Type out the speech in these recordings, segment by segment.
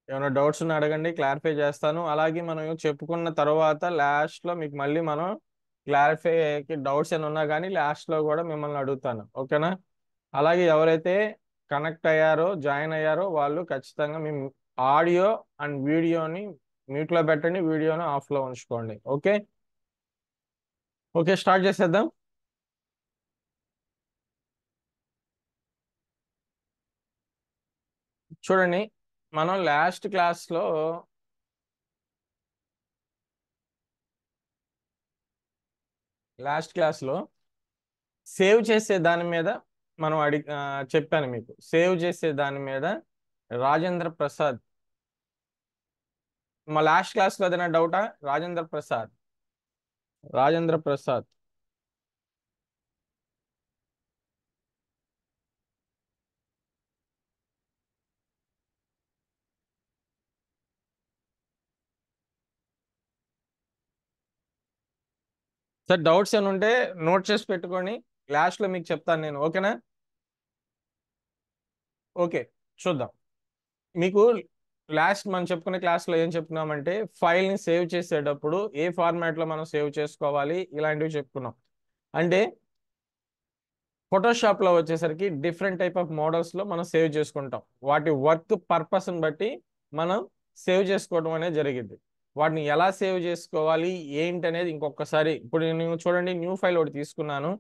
ఏమైనా డౌట్స్ ఉన్నా అడగండి, క్లారిఫై చేస్తాను. అలాగే మనం చెప్పుకున్న తర్వాత లాస్ట్లో మీకు మళ్ళీ మనం క్లారిఫైకి డౌట్స్ ఏమైనా ఉన్నా కానీ లాస్ట్లో కూడా మిమ్మల్ని అడుగుతాను. ఓకేనా? అలాగే ఎవరైతే కనెక్ట్ అయ్యారో, జాయిన్ అయ్యారో వాళ్ళు ఖచ్చితంగా మీ ఆడియో అండ్ వీడియోని మ్యూట్లో పెట్టండి, వీడియోని ఆఫ్లో ఉంచుకోండి. ఓకే ఓకే, స్టార్ట్ చేసేద్దాం. చూడండి, మనం లాస్ట్ క్లాస్లో సేవ్ చేసే దాని మీద మనం చెప్పాను మీకు. సేవ్ చేసే దాని మీద రాజేంద్ర ప్రసాద్, మా లాస్ట్ క్లాస్లో ఏదైనా డౌటా? రాజేంద్ర ప్రసాద్. సార్ డౌట్స్ ఏమైనా ఉంటే నోట్ చేసి పెట్టుకొని లాస్ట్లో మీకు చెప్తాను నేను. ఓకేనా? ఓకే, చూద్దాం. మీకు లాస్ట్ మనం చెప్పుకునే క్లాస్లో ఏం చెప్పుకున్నామంటే ఫైల్ని సేవ్ చేసేటప్పుడు ఏ ఫార్మాట్లో మనం సేవ్ చేసుకోవాలి ఇలాంటివి చెప్పుకున్నాం. అంటే ఫోటోషాప్లో వచ్చేసరికి డిఫరెంట్ టైప్ ఆఫ్ మోడల్స్లో మనం సేవ్ చేసుకుంటాం. వాటి వర్క్ పర్పస్ని బట్టి మనం సేవ్ చేసుకోవడం అనేది జరిగింది. వాటిని ఎలా సేవ్ చేసుకోవాలి ఏంటి అనేది ఇంకొకసారి, ఇప్పుడు నేను చూడండి న్యూ ఫైల్ ఒకటి తీసుకున్నాను.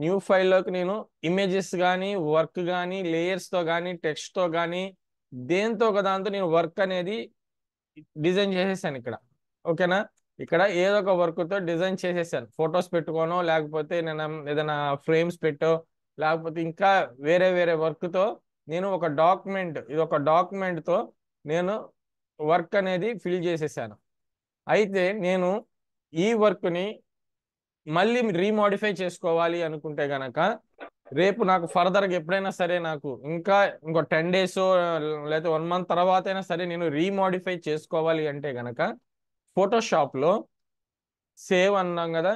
న్యూ ఫైల్లోకి నేను ఇమేజెస్ కానీ, వర్క్ కానీ, లేయర్స్తో కానీ, టెక్స్ట్తో కానీ, దేంతో ఒక దాంతో నేను వర్క్ అనేది డిజైన్ చేసేసాను ఇక్కడ. ఓకేనా? ఇక్కడ ఏదో ఒక వర్క్ తో డిజైన్ చేసేసాను. ఫొటోస్ పెట్టుకోనో, లేకపోతే నేను ఏదైనా ఫ్రేమ్స్ పెట్టో, లేకపోతే ఇంకా వేరే వేరే వర్క్ తో నేను ఒక డాక్యుమెంట్, ఇది ఒక డాక్యుమెంట్ తో నేను వర్క్ అనేది ఫిల్ చేసేసాను. అయితే నేను ఈ వర్క్ ని మళ్ళీ రీమోడిఫై చేసుకోవాలి అనుకుంటే గనక రేపు నాకు ఫర్దర్గా ఎప్పుడైనా సరే నాకు ఇంకా ఇంకో 10 days లేదా 1 month తర్వాత అయినా సరే నేను రీమోడిఫై చేసుకోవాలి అంటే గనక ఫోటోషాప్లో సేవ్ అన్నాం కదా,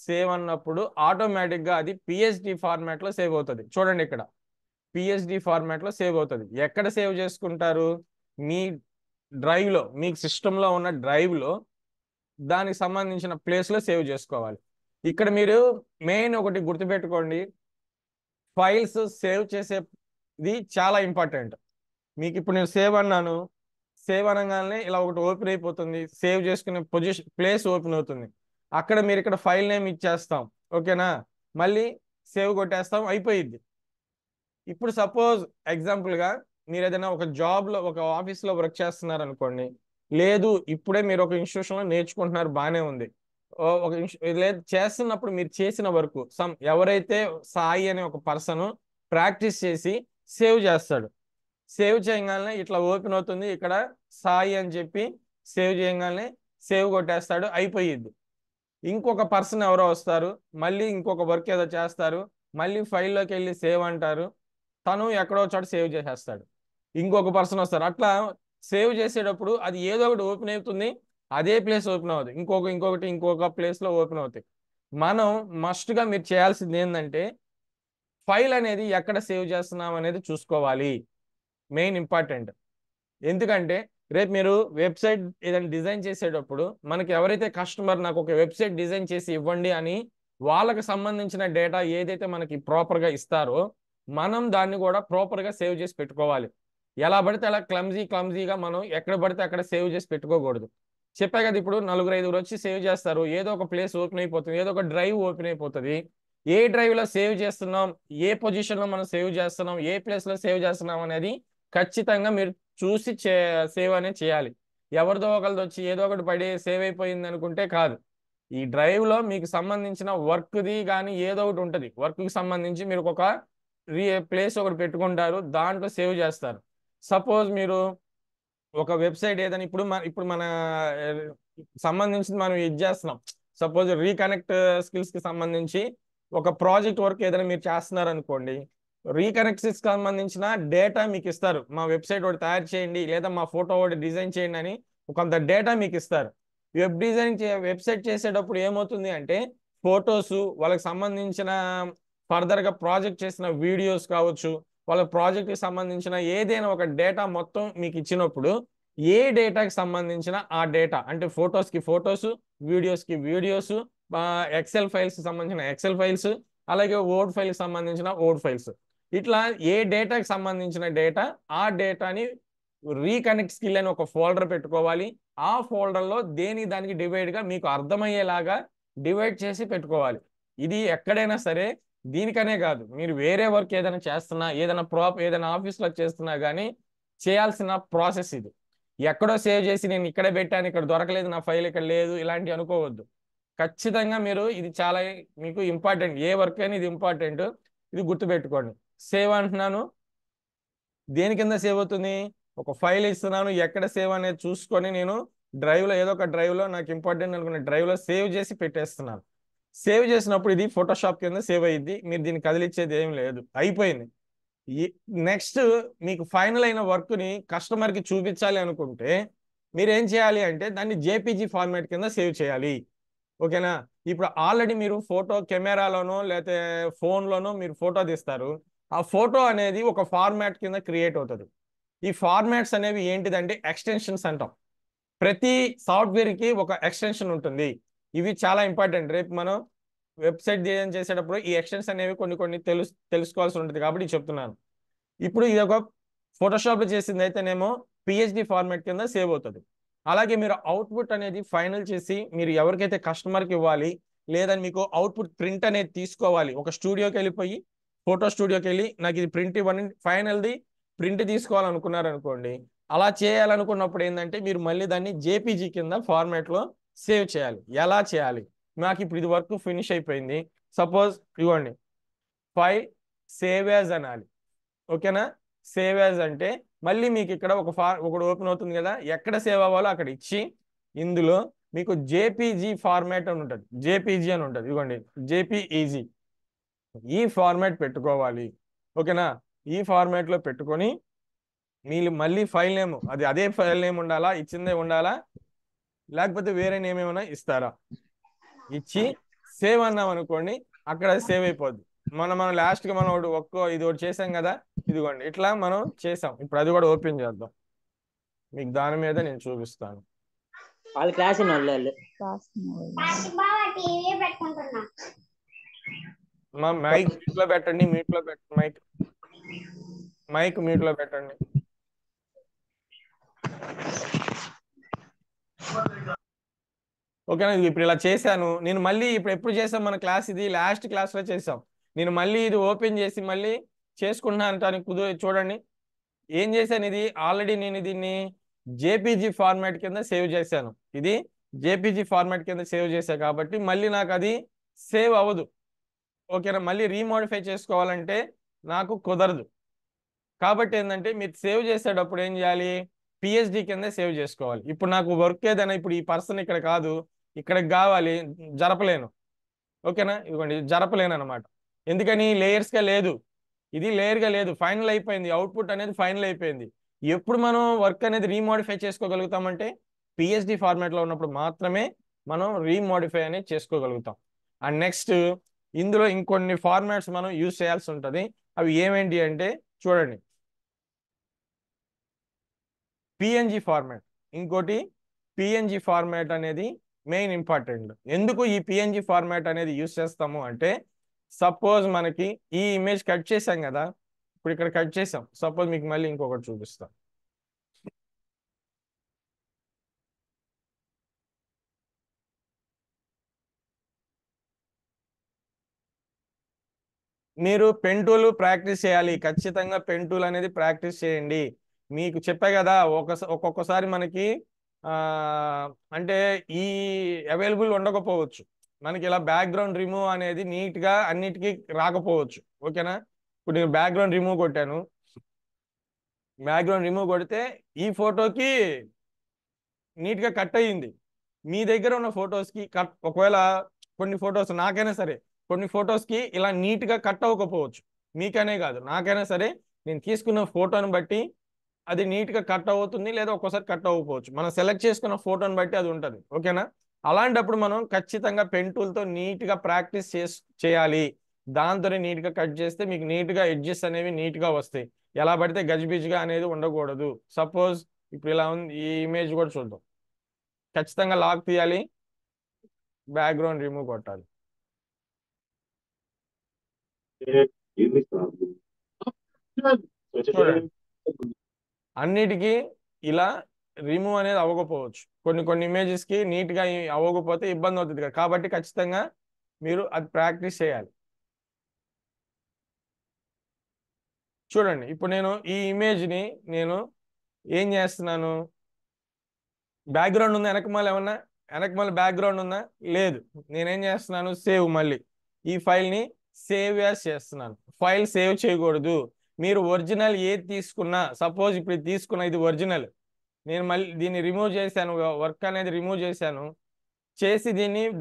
సేవ్ అన్నప్పుడు ఆటోమేటిక్గా అది పిఎస్డి ఫార్మాట్లో సేవ్ అవుతుంది. చూడండి ఇక్కడ పిఎస్డి ఫార్మాట్లో సేవ్ అవుతుంది. ఎక్కడ సేవ్ చేసుకుంటారు? మీ డ్రైవ్లో, మీ సిస్టంలో ఉన్న డ్రైవ్లో దానికి సంబంధించిన ప్లేస్లో సేవ్ చేసుకోవాలి. ఇక్కడ మీరు మెయిన్ ఒకటి గుర్తుపెట్టుకోండి, ఫైల్స్ సేవ్ చేసేది చాలా ఇంపార్టెంట్. మీకు ఇప్పుడు నేను సేవ్ అన్నాను, సేవ్ అనగానే ఇలా ఒకటి ఓపెన్ అయిపోతుంది, సేవ్ చేసుకునే ప్లేస్ ఓపెన్ అవుతుంది. అక్కడ మీరు ఇక్కడ ఫైల్ నేమ్ ఇచ్చేస్తాం. ఓకేనా? మళ్ళీ సేవ్ కొట్టేస్తాం, అయిపోయింది. ఇప్పుడు సపోజ్ ఎగ్జాంపుల్గా మీరు ఏదైనా ఒక జాబ్లో, ఒక ఆఫీస్లో వర్క్ చేస్తున్నారు అనుకోండి. లేదు ఇప్పుడే మీరు ఒక ఇన్స్టిట్యూషన్లో నేర్చుకుంటున్నారు, బాగానే ఉంది. ఒక లేదు చేస్తున్నప్పుడు మీరు చేసిన వరకు ఎవరైతే సాయి అనే ఒక పర్సన్ ప్రాక్టీస్ చేసి సేవ్ చేస్తాడు. సేవ్ చేయగానే ఇట్లా ఓపెన్ అవుతుంది, ఇక్కడ సాయి అని చెప్పి సేవ్ చేయగానే సేవ్ కొట్టేస్తాడు, అయిపోయింది. ఇంకొక పర్సన్ ఎవరో వస్తారు, మళ్ళీ ఇంకొక వర్క్ ఏదో చేస్తారు, మళ్ళీ ఫైల్లోకి వెళ్ళి సేవ్ అంటారు, తను ఎక్కడో చోట సేవ్ చేసేస్తాడు. ఇంకొక పర్సన్ వస్తారు, అట్లా సేవ్ చేసేటప్పుడు అది ఏదో ఒకటి ఓపెన్ అవుతుంది, అదే ప్లేస్ ఓపెన్ అవుతుంది, ఇంకొకటి ఇంకొక ప్లేస్లో ఓపెన్ అవుతాయి. మనం మస్ట్గా మీరు చేయాల్సింది ఏంటంటే ఫైల్ అనేది ఎక్కడ సేవ్ చేస్తున్నాం అనేది చూసుకోవాలి, మెయిన్ ఇంపార్టెంట్. ఎందుకంటే రేపు మీరు వెబ్సైట్ ఏదైనా డిజైన్ చేసేటప్పుడు మనకి ఎవరైతే కస్టమర్ నాకు ఒక వెబ్సైట్ డిజైన్ చేసి ఇవ్వండి అని వాళ్ళకి సంబంధించిన డేటా ఏదైతే మనకి ప్రాపర్గా ఇస్తారో మనం దాన్ని కూడా ప్రాపర్గా సేవ్ చేసి పెట్టుకోవాలి. ఎలా పడితే అలా క్లమ్జీగా మనం ఎక్కడ పడితే అక్కడ సేవ్ చేసి పెట్టుకోకూడదు. చెప్పా కదా, ఇప్పుడు 4-5 వచ్చి సేవ్ చేస్తారు, ఏదో ఒక ప్లేస్ ఓపెన్ అయిపోతుంది, ఏదో ఒక డ్రైవ్ ఓపెన్ అయిపోతుంది. ఏ డ్రైవ్లో సేవ్ చేస్తున్నాం, ఏ పొజిషన్లో మనం సేవ్ చేస్తున్నాం, ఏ ప్లేస్లో సేవ్ చేస్తున్నాం అనేది ఖచ్చితంగా మీరు చూసి సేవ్ అనేది చేయాలి. ఎవరిదో ఒకరిది వచ్చి ఏదో ఒకటి పడి సేవ్ అయిపోయింది అనుకుంటే కాదు. ఈ డ్రైవ్లో మీకు సంబంధించిన వర్క్ది కానీ ఏదో ఒకటి ఉంటుంది, వర్క్కి సంబంధించి మీరు ఒక ప్లేస్ ఒకటి పెట్టుకుంటారు, దాంట్లో సేవ్ చేస్తారు. సపోజ్ మీరు ఒక వెబ్సైట్ ఏదైనా ఇప్పుడు మన సంబంధించి మనం ఇది చేస్తున్నాం. సపోజ్ రీకనెక్ట్ స్కిల్స్ కి సంబంధించి ఒక ప్రాజెక్ట్ వర్క్ ఏదైనా మీరు చేస్తున్నారు అనుకోండి. రీకనెక్ట్ కి సంబంధించిన డేటా మీకు ఇస్తారు, మా వెబ్సైట్ ఒకటి తయారు చేయండి లేదా మా ఫోటో ఒకటి డిజైన్ చేయండి అని కొంత డేటా మీకు ఇస్తారు. వెబ్సైట్ చేసేటప్పుడు ఏమవుతుంది అంటే ఫొటోస్, వాళ్ళకి సంబంధించిన ఫర్దర్గా ప్రాజెక్ట్ చేసిన వీడియోస్ కావచ్చు, వాళ్ళ ప్రాజెక్ట్కి సంబంధించిన ఏదైనా ఒక డేటా మొత్తం మీకు ఇచ్చినప్పుడు ఏ డేటాకి సంబంధించిన ఆ డేటా అంటే ఫొటోస్కి ఫొటోస్, వీడియోస్కి వీడియోస్, ఎక్సెల్ ఫైల్స్ సంబంధించిన ఎక్సెల్ ఫైల్స్, అలాగే వర్డ్ ఫైల్కి సంబంధించిన వర్డ్ ఫైల్స్, ఇట్లా ఏ డేటాకి సంబంధించిన డేటా ఆ డేటాని రీకనెక్ట్ స్కిల్ అని ఒక ఫోల్డర్ పెట్టుకోవాలి. ఆ ఫోల్డర్లో దేని దానికి డివైడ్గా మీకు అర్థమయ్యేలాగా డివైడ్ చేసి పెట్టుకోవాలి. ఇది ఎక్కడైనా సరే, దీనికనే కాదు, మీరు వేరే వర్క్ ఏదైనా చేస్తున్నా, ఏదైనా ఆఫీస్లో చేస్తున్నా కానీ చేయాల్సిన ప్రాసెస్ ఇది. ఎక్కడో సేవ్ చేసి నేను ఇక్కడే పెట్టాను, ఇక్కడ దొరకలేదు, నా ఫైల్ ఇక్కడ లేదు, ఇలాంటివి అనుకోవద్దు. ఖచ్చితంగా మీరు ఇది చాలా మీకు ఇంపార్టెంట్, ఏ వర్క్ అయినా ఇది ఇంపార్టెంట్, ఇది గుర్తుపెట్టుకోండి. సేవ్ అంటున్నాను, దేని కింద సేవ్ అవుతుంది? ఒక ఫైల్ ఇస్తున్నాను, ఎక్కడ సేవ్ అనేది చూసుకొని నేను డ్రైవ్లో ఏదో ఒక డ్రైవ్లో నాకు ఇంపార్టెంట్ అనుకున్న డ్రైవ్లో సేవ్ చేసి పెట్టేస్తున్నాను. సేవ్ చేసినప్పుడు ఇది ఫోటోషాప్ కింద సేవ్ అయ్యింది, మీరు దీన్ని కదిలిచ్చేది ఏం లేదు, అయిపోయింది. నెక్స్ట్ మీకు ఫైనల్ అయిన వర్క్ని కస్టమర్కి చూపించాలి అనుకుంటే మీరు ఏం చేయాలి అంటే దాన్ని జేపీజీ ఫార్మాట్ కింద సేవ్ చేయాలి. ఓకేనా? ఇప్పుడు ఆల్రెడీ మీరు ఫోటో కెమెరాలోనో లేకపోతే ఫోన్లోనో మీరు ఫోటో తీస్తారు, ఆ ఫోటో అనేది ఒక ఫార్మాట్ కింద క్రియేట్ అవుతుంది. ఈ ఫార్మాట్స్ అనేవి ఏంటిదంటే ఎక్స్టెన్షన్స్ అంటాం. ప్రతి సాఫ్ట్వేర్కి ఒక ఎక్స్టెన్షన్ ఉంటుంది. ఇవి చాలా ఇంపార్టెంట్. రేపు మనం వెబ్సైట్ డిజైన్ చేసేటప్పుడు ఈ ఎక్స్టెన్షన్ అనేవి కొన్ని తెలుసుకోవాల్సి ఉంటుంది కాబట్టి చెప్తున్నాను. ఇప్పుడు ఇది ఒక ఫోటోషాప్లో చేసింది అయితేనేమో పిహెచ్డి ఫార్మాట్ కింద సేవ్ అవుతుంది. అలాగే మీరు అవుట్పుట్ అనేది ఫైనల్ చేసి మీరు ఎవరికైతే కస్టమర్కి ఇవ్వాలి, లేదని మీకు అవుట్పుట్ ప్రింట్ అనేది తీసుకోవాలి, ఒక స్టూడియోకి వెళ్ళిపోయి ఫోటో స్టూడియోకి వెళ్ళి నాకు ఇది ప్రింట్ ఇవ్వండి, ఫైనల్ది ప్రింట్ తీసుకోవాలనుకున్నారనుకోండి, అలా చేయాలనుకున్నప్పుడు ఏంటంటే మీరు మళ్ళీ దాన్ని జేపీజీ కింద ఫార్మాట్లో సేవ్ చేయాలి. ఎలా చేయాలి? నాకు ఇప్పుడు ఇది వర్క్ ఫినిష్ అయిపోయింది, సపోజ్ ఇవ్వండి, ఫైల్ సేవ్ యాజ్ అనాలి. ఓకేనా? సేవ్ యాజ్ అంటే మళ్ళీ మీకు ఇక్కడ ఒకటి ఓపెన్ అవుతుంది కదా, ఎక్కడ సేవ్ అవ్వాలో అక్కడ ఇచ్చి ఇందులో మీకు జేపీజీ ఫార్మాట్ అని ఉంటుంది, జేపీజీ అని ఉంటుంది, ఇవ్వండి జేపీఈజీ, ఈ ఫార్మాట్ పెట్టుకోవాలి. ఓకేనా? ఈ ఫార్మాట్లో పెట్టుకొని మీరు మళ్ళీ ఫైల్ నేమ్ అదే ఫైల్ నేమ్ ఉండాలా, ఇచ్చిందే ఉండాలా, లేకపోతే వేరే నేమ్ ఏమైనా ఇస్తారా? ఇచ్చి సేవ్ అన్నాం అనుకోండి, అక్కడ సేవ్ అయిపోద్ది. మనం లాస్ట్గా మనం ఇది ఒకటి చేసాం కదా, ఇదిగోండి ఇట్లా మనం చేసాం. ఇప్పుడు అది కూడా ఓపెన్ చేద్దాం, మీకు దాని మీద నేను చూపిస్తాను. వాళ్ళు క్లాస్ మా మైక్ మ్యూట్ లో పెట్టండి, మైక్ మ్యూట్ లో పెట్టండి. ఓకేనా? ఇప్పుడు ఇలా చేశాను నేను. మళ్ళీ ఇప్పుడు ఎప్పుడు చేసాం మన క్లాస్? ఇది లాస్ట్ క్లాస్లో చేసాం. నేను మళ్ళీ ఇది ఓపెన్ చేసి మళ్ళీ చేసుకుంటున్నాను అంటానికి చూడండి ఏం చేశాను. ఇది ఆల్రెడీ నేను దీన్ని జేపీజీ ఫార్మాట్ కింద సేవ్ చేశాను. ఇది జేపీజీ ఫార్మాట్ కింద సేవ్ చేశా కాబట్టి మళ్ళీ నాకు అది సేవ్ అవ్వదు. ఓకేనా? మళ్ళీ రీమోడిఫై చేసుకోవాలంటే నాకు కుదరదు. కాబట్టి ఏంటంటే మీరు సేవ్ చేసేటప్పుడు ఏం చేయాలి? పిహెచ్డి కింద సేవ్ చేసుకోవాలి. ఇప్పుడు నాకు వర్క్ ఏదైనా, ఇప్పుడు ఈ పర్సన్ ఇక్కడ కాదు, ఇక్కడికి కావాలి, జరపలేను. ఓకేనా? ఇదిగోండి జరపలేను అనమాట. ఎందుకని? లేయర్స్గా లేదు, ఇది లేయర్గా లేదు, ఫైనల్ అయిపోయింది, అవుట్పుట్ అనేది ఫైనల్ అయిపోయింది. ఎప్పుడు మనం వర్క్ అనేది రీమోడిఫై చేసుకోగలుగుతామంటే పిహెచ్డి ఫార్మాట్లో ఉన్నప్పుడు మాత్రమే మనం రీమోడిఫై అనేది చేసుకోగలుగుతాం. అండ్ నెక్స్ట్ ఇందులో ఇంకొన్ని ఫార్మాట్స్ మనం యూజ్ చేయాల్సి ఉంటుంది. అవి ఏమేంటి అంటే చూడండి, పిఎన్జి ఫార్మాట్. ఇంకోటి పిఎన్జి ఫార్మాట్ అనేది మెయిన్ ఇంపార్టెంట్. ఎందుకు ఈ పిఎన్జి ఫార్మాట్ అనేది యూజ్ చేస్తాము అంటే, సపోజ్ మనకి ఈ ఇమేజ్ కట్ చేసాం కదా, ఇప్పుడు ఇక్కడ కట్ చేసాం, సపోజ్ మీకు మళ్ళీ ఇంకొకటి చూపిస్తాం. మీరు పెన్ టూల్ ప్రాక్టీస్ చేయాలి, ఖచ్చితంగా పెన్ టూల్ అనేది ప్రాక్టీస్ చేయండి. మీకు చెప్పా కదా, ఒక్కొక్కసారి మనకి అంటే ఈ అవైలబుల్ ఉండకపోవచ్చు, మనకి ఇలా బ్యాక్గ్రౌండ్ రిమూవ్ అనేది నీట్గా అన్నిటికీ రాకపోవచ్చు. ఓకేనా? ఇప్పుడు నేను బ్యాక్గ్రౌండ్ రిమూవ్ కొట్టాను, బ్యాక్గ్రౌండ్ రిమూవ్ కొడితే ఈ ఫోటోకి నీట్గా కట్ అయ్యింది. మీ దగ్గర ఉన్న ఫొటోస్కి ఒకవేళ కొన్ని ఫొటోస్, నాకైనా సరే కొన్ని ఫొటోస్కి ఇలా నీట్గా కట్ అవ్వకపోవచ్చు, మీకనే కాదు నాకైనా సరే. నేను తీసుకున్న ఫోటోని బట్టి అది నీట్గా కట్ అవుతుంది, లేదా ఒక్కోసారి కట్ అవ్వకపోవచ్చు. మనం సెలెక్ట్ చేసుకున్న ఫోటోని బట్టి అది ఉంటుంది. ఓకేనా? అలాంటప్పుడు మనం ఖచ్చితంగా పెన్ టూల్తో నీట్గా ప్రాక్టీస్ చేయాలి. దాంతోనే నీట్గా కట్ చేస్తే మీకు నీట్గా ఎడ్జెస్ అనేవి నీట్గా వస్తాయి. ఎలా పడితే గజిబిజిగా అనేది ఉండకూడదు. సపోజ్ ఇప్పుడు ఇలా ఉంది, ఈ ఇమేజ్ కూడా చూద్దాం. ఖచ్చితంగా లాక్ తీయాలి, బ్యాక్గ్రౌండ్ రిమూవ్ కొట్టాలి. చూడండి, అన్నిటికీ ఇలా రిమూవ్ అనేది అవ్వకపోవచ్చు. కొన్ని కొన్ని ఇమేజెస్ కి నీట్ గా అవ్వకపోతే ఇబ్బంది అవుతుంది కదా, కాబట్టి ఖచ్చితంగా మీరు అది ప్రాక్టీస్ చేయాలి. చూడండి, ఇప్పుడు నేను ఈ ఇమేజ్ ని నేను ఏం చేస్తున్నాను, బ్యాక్గ్రౌండ్ ఉందా వెనకమాల, ఏమన్నా వెనకమాల బ్యాక్గ్రౌండ్ ఉందా, లేదు. నేనేం చేస్తున్నాను, సేవ్, మళ్ళీ ఈ ఫైల్ ని సేవ్ యాస్ చేస్తున్నాను. ఫైల్ సేవ్ చేయకూడదు. మీరు ఒరిజినల్ ఏది తీసుకున్నా, సపోజ్ ఇప్పుడు ఇది తీసుకున్నా, ఇది ఒరిజినల్, నేను మళ్ళీ దీన్ని రిమూవ్ చేశాను, వర్క్ అనేది రిమూవ్ చేశాను, చేసి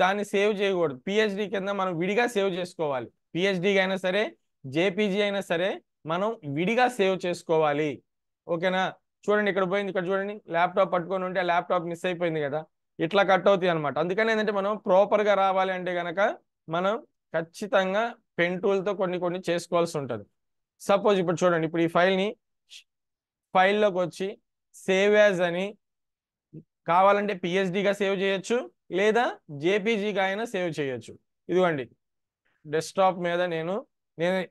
దాన్ని సేవ్ చేయకూడదు. పిహెచ్డి కింద మనం విడిగా సేవ్ చేసుకోవాలి. పిహెచ్డి అయినా సరే, జేపీజీ అయినా సరే, మనం విడిగా సేవ్ చేసుకోవాలి. ఓకేనా? చూడండి, ఇక్కడ పోయింది, ఇక్కడ చూడండి, ల్యాప్టాప్ పట్టుకొని ఉంటే ల్యాప్టాప్ మిస్ అయిపోయింది కదా, ఇట్లా కట్ అవుతాయి అనమాట. అందుకని ఏంటంటే మనం ప్రాపర్గా రావాలి అంటే కనుక మనం ఖచ్చితంగా పెన్ టూల్తో కొన్ని కొన్ని చేసుకోవాల్సి ఉంటుంది. సపోజ్ ఇప్పుడు చూడండి, ఇప్పుడు ఈ ఫైల్ని ఫైల్లోకి వచ్చి సేవ్ యాజ్ అని, కావాలంటే పిహెచ్డిగా సేవ్ చేయొచ్చు, లేదా జేపీజీగా అయినా సేవ్ చేయొచ్చు. ఇదిగోండి, డెస్క్టాప్ మీద నేను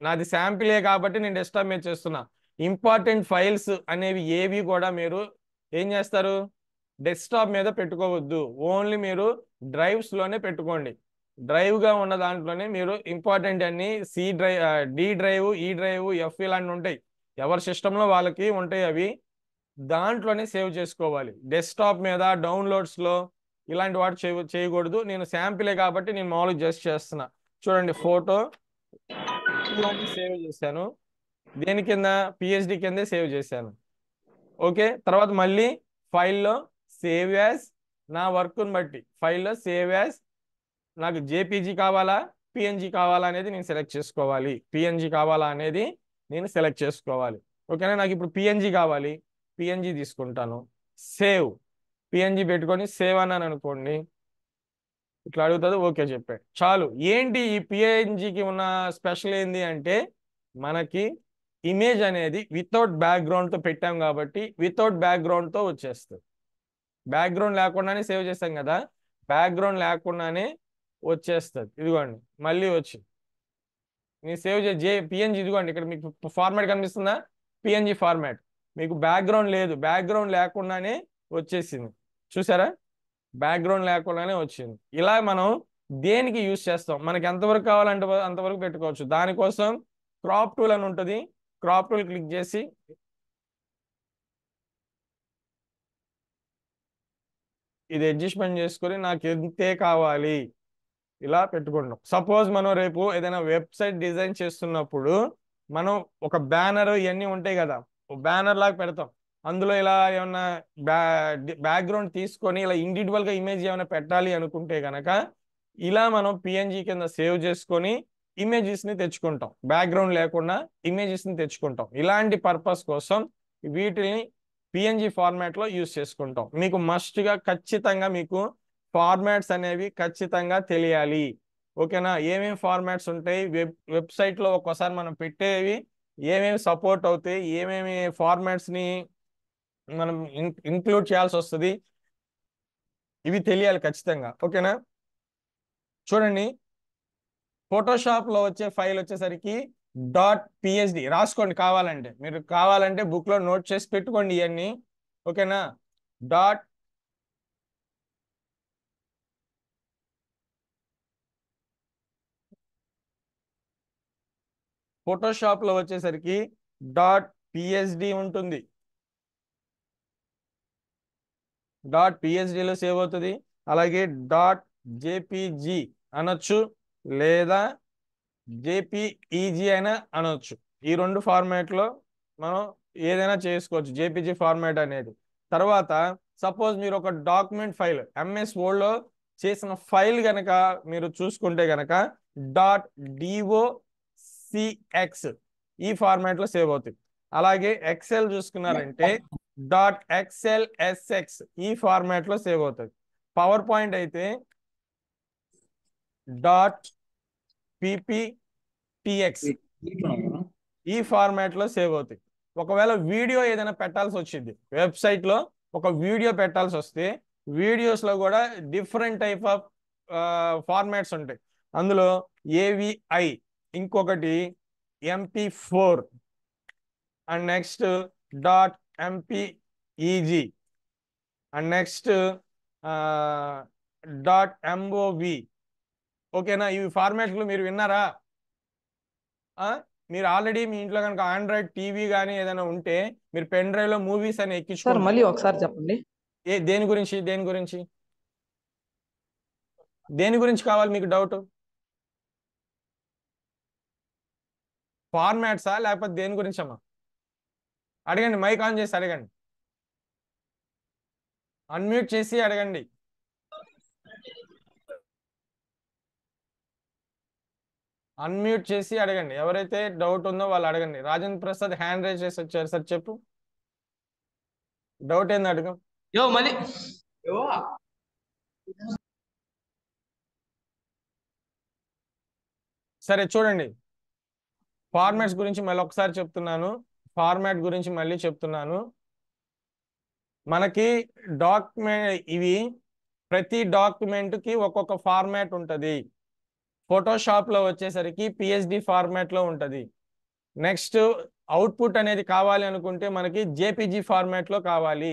నాది శాంపిలే కాబట్టి నేను డెస్క్టాప్ మీద చేస్తున్నా. ఇంపార్టెంట్ ఫైల్స్ అనేవి ఏవి కూడా మీరు ఏం చేస్తారు, డెస్క్టాప్ మీద పెట్టుకోవద్దు. ఓన్లీ మీరు డ్రైవ్స్లోనే పెట్టుకోండి. డ్రైవ్గా ఉన్న దాంట్లోనే మీరు ఇంపార్టెంట్ అన్ని సి డ్రైవ్, డి డ్రైవ్, ఈ డ్రైవ్, ఎఫ్ ఇలాంటివి ఉంటాయి. ఎవరి సిస్టంలో వాళ్ళకి ఉంటాయి అవి, దాంట్లోనే సేవ్ చేసుకోవాలి. డెస్క్టాప్ మీద డౌన్లోడ్స్లో ఇలాంటి వాటి చేయకూడదు. నేను శాంపిలే కాబట్టి నేను మామూలుగా జస్ట్ చేస్తున్నా. చూడండి, ఫోటో ఇలాంటి సేవ్ చేశాను, దేని కింద, పిహెచ్డి కిందే సేవ్ చేశాను. ఓకే, తర్వాత మళ్ళీ ఫైల్లో సేవ్ యాజ్, నా వర్క్ని బట్టి ఫైల్లో సేవ్ యాజ్, నాకు జేపీజీ కావాలా పిఎన్జీ కావాలా అనేది నేను సెలెక్ట్ చేసుకోవాలి. పిఎన్జీ కావాలా అనేది నేను సెలెక్ట్ చేసుకోవాలి. ఓకేనా? నాకు ఇప్పుడు పిఎన్జీ కావాలి, పిఎన్జీ తీసుకుంటాను. సేవ్, పిఎన్జీ పెట్టుకొని సేవ్ అన్నాను అనుకోండి, ఇట్లా అడుగుతుంది. ఓకే చెప్పాడు, చాలు. ఏంటి ఈ పిఎన్జికి ఉన్న స్పెషల్ ఏంది అంటే, మనకి ఇమేజ్ అనేది వితౌట్ బ్యాక్గ్రౌండ్తో పెట్టాం కాబట్టి వితౌట్ బ్యాక్గ్రౌండ్తో వచ్చేస్తుంది. బ్యాక్గ్రౌండ్ లేకుండానే సేవ్ చేస్తాం కదా, బ్యాక్గ్రౌండ్ లేకుండానే వచ్చేస్తుంది. ఇదిగోండి, మళ్ళీ వచ్చి నేను సేవ్ చేసి పిఎన్జీ, ఇదిగోండి ఇక్కడ మీకు ఫార్మాట్ కనిపిస్తుందా, పిఎన్జీ ఫార్మాట్. మీకు బ్యాక్గ్రౌండ్ లేదు, బ్యాక్గ్రౌండ్ లేకుండానే వచ్చేసింది. చూసారా, బ్యాక్గ్రౌండ్ లేకుండానే వచ్చింది. ఇలా మనం దేనికి యూజ్ చేస్తాం, మనకి ఎంతవరకు కావాలంటే అంతవరకు పెట్టుకోవచ్చు. దానికోసం క్రాప్ టూల్ అని ఉంటుంది, క్రాప్ టూల్ క్లిక్ చేసి ఇది అడ్జస్ట్మెంట్ చేసుకొని నాకు ఎంతే కావాలి ఇలా పెట్టుకుంటాం. సపోజ్ మనం రేపు ఏదైనా వెబ్సైట్ డిజైన్ చేస్తున్నప్పుడు మనం ఒక బ్యానర్ ఇవన్నీ ఉంటాయి కదా, బ్యానర్ లాగా పెడతాం. అందులో ఇలా ఏమన్నా బ్యాక్గ్రౌండ్ తీసుకొని ఇలా ఇండివిజువల్గా ఇమేజ్ ఏమైనా పెట్టాలి అనుకుంటే కనుక ఇలా మనం పిఎన్జీ కింద సేవ్ చేసుకొని ఇమేజెస్ని తెచ్చుకుంటాం. బ్యాక్గ్రౌండ్ లేకుండా ఇమేజెస్ని తెచ్చుకుంటాం. ఇలాంటి పర్పస్ కోసం వీటిని పిఎన్జీ ఫార్మాట్లో యూజ్ చేసుకుంటాం. మీకు మస్ట్గా ఖచ్చితంగా మీకు ఫార్మాట్స్ అనేవి ఖచ్చితంగా తెలియాలి. ఓకేనా? ఏమేమి ఫార్మాట్స్ ఉంటాయి, వెబ్సైట్లో ఒక్కోసారి మనం పెట్టేవి ఏమేమి సపోర్ట్ అవుతాయి, ఏమేమి ఫార్మాట్స్ని మనం ఇంక్లూడ్ చేయాల్సి వస్తుంది, ఇవి తెలియాలి ఖచ్చితంగా. ఓకేనా? చూడండి, ఫోటోషాప్లో వచ్చే ఫైల్ వచ్చేసరికి .phd రాసుకోండి, కావాలంటే మీరు కావాలంటే బుక్లో నోట్ చేసి పెట్టుకోండి ఇవన్నీ. ఓకేనా? డాట్ ఫోటోషాప్లో వచ్చేసరికి .phd ఉంటుంది. .phd సేవ్ అవుతుంది. అలాగే .jpg అనొచ్చు, లేదా జేపీఈజీ అయినా అనొచ్చు. ఈ రెండు ఫార్మాట్లో మనం ఏదైనా చేసుకోవచ్చు, జేపీజీ ఫార్మాట్ అనేది. తర్వాత సపోజ్ మీరు ఒక డాక్యుమెంట్ ఫైల్ ఎంఎస్ వర్డ్లో చేసిన ఫైల్ కనుక మీరు చూసుకుంటే కనుక .docx ఈ ఫార్మాట్లో సేవ్ అవుతుంది. అలాగే ఎక్సెల్ చూసుకున్నారంటే .xlsx ఈ ఫార్మాట్లో సేవ్ అవుతుంది. పవర్ పాయింట్ అయితే .pptx ఈ ఫార్మాట్లో సేవ్ అవుతాయి. ఒకవేళ వీడియో ఏదైనా పెట్టాల్సి వచ్చింది, వెబ్సైట్లో ఒక వీడియో పెట్టాల్సి వస్తే వీడియోస్లో కూడా డిఫరెంట్ టైప్ ఆఫ్ ఫార్మాట్స్ ఉంటాయి. అందులో ఏవిఐ, ఇంకొకటి MP4, and next .mpeg, and next .mov. ఓకేనా? ఇవి ఫార్మాట్లు మీరు విన్నారా? మీరు ఆల్రెడీ మీ ఇంట్లో కనుక ఆండ్రాయిడ్ టీవీ కానీ ఏదైనా ఉంటే మీరు పెన్ డ్రైవ్ లో మూవీస్ అని సార్ ఎక్కించుకోండి. మళ్ళీ ఒకసారి చెప్పండి. దేని గురించి దేని గురించి కావాలి మీకు డౌట్? ఫార్మాట్సా లేకపోతే దేని గురించి అమ్మా? అడగండి, మైక్ ఆన్ చేసి అడగండి, అన్మ్యూట్ చేసి అడగండి. అన్మ్యూట్ చేసి అడగండి, ఎవరైతే డౌట్ ఉందో వాళ్ళు అడగండి. రాజేంద్ర ప్రసాద్ హ్యాండ్ రైజ్ చేసి వచ్చారు. సార్ చెప్పు, డౌట్ ఏంది అడుగు. యో మళ్ళీ సరే చూడండి, ఫార్మాట్స్ గురించి మళ్ళీ ఒకసారి చెప్తున్నాను. ఫార్మాట్ గురించి మళ్ళీ చెప్తున్నాను. మనకి డాక్యుమెంట్ ఇవి, ప్రతి డాక్యుమెంట్కి ఒక్కొక్క ఫార్మాట్ ఉంటుంది. ఫోటోషాప్లో వచ్చేసరికి పిఎస్డి ఫార్మాట్లో ఉంటుంది. నెక్స్ట్ అవుట్పుట్ అనేది కావాలి అనుకుంటే మనకి జేపీజీ ఫార్మాట్లో కావాలి.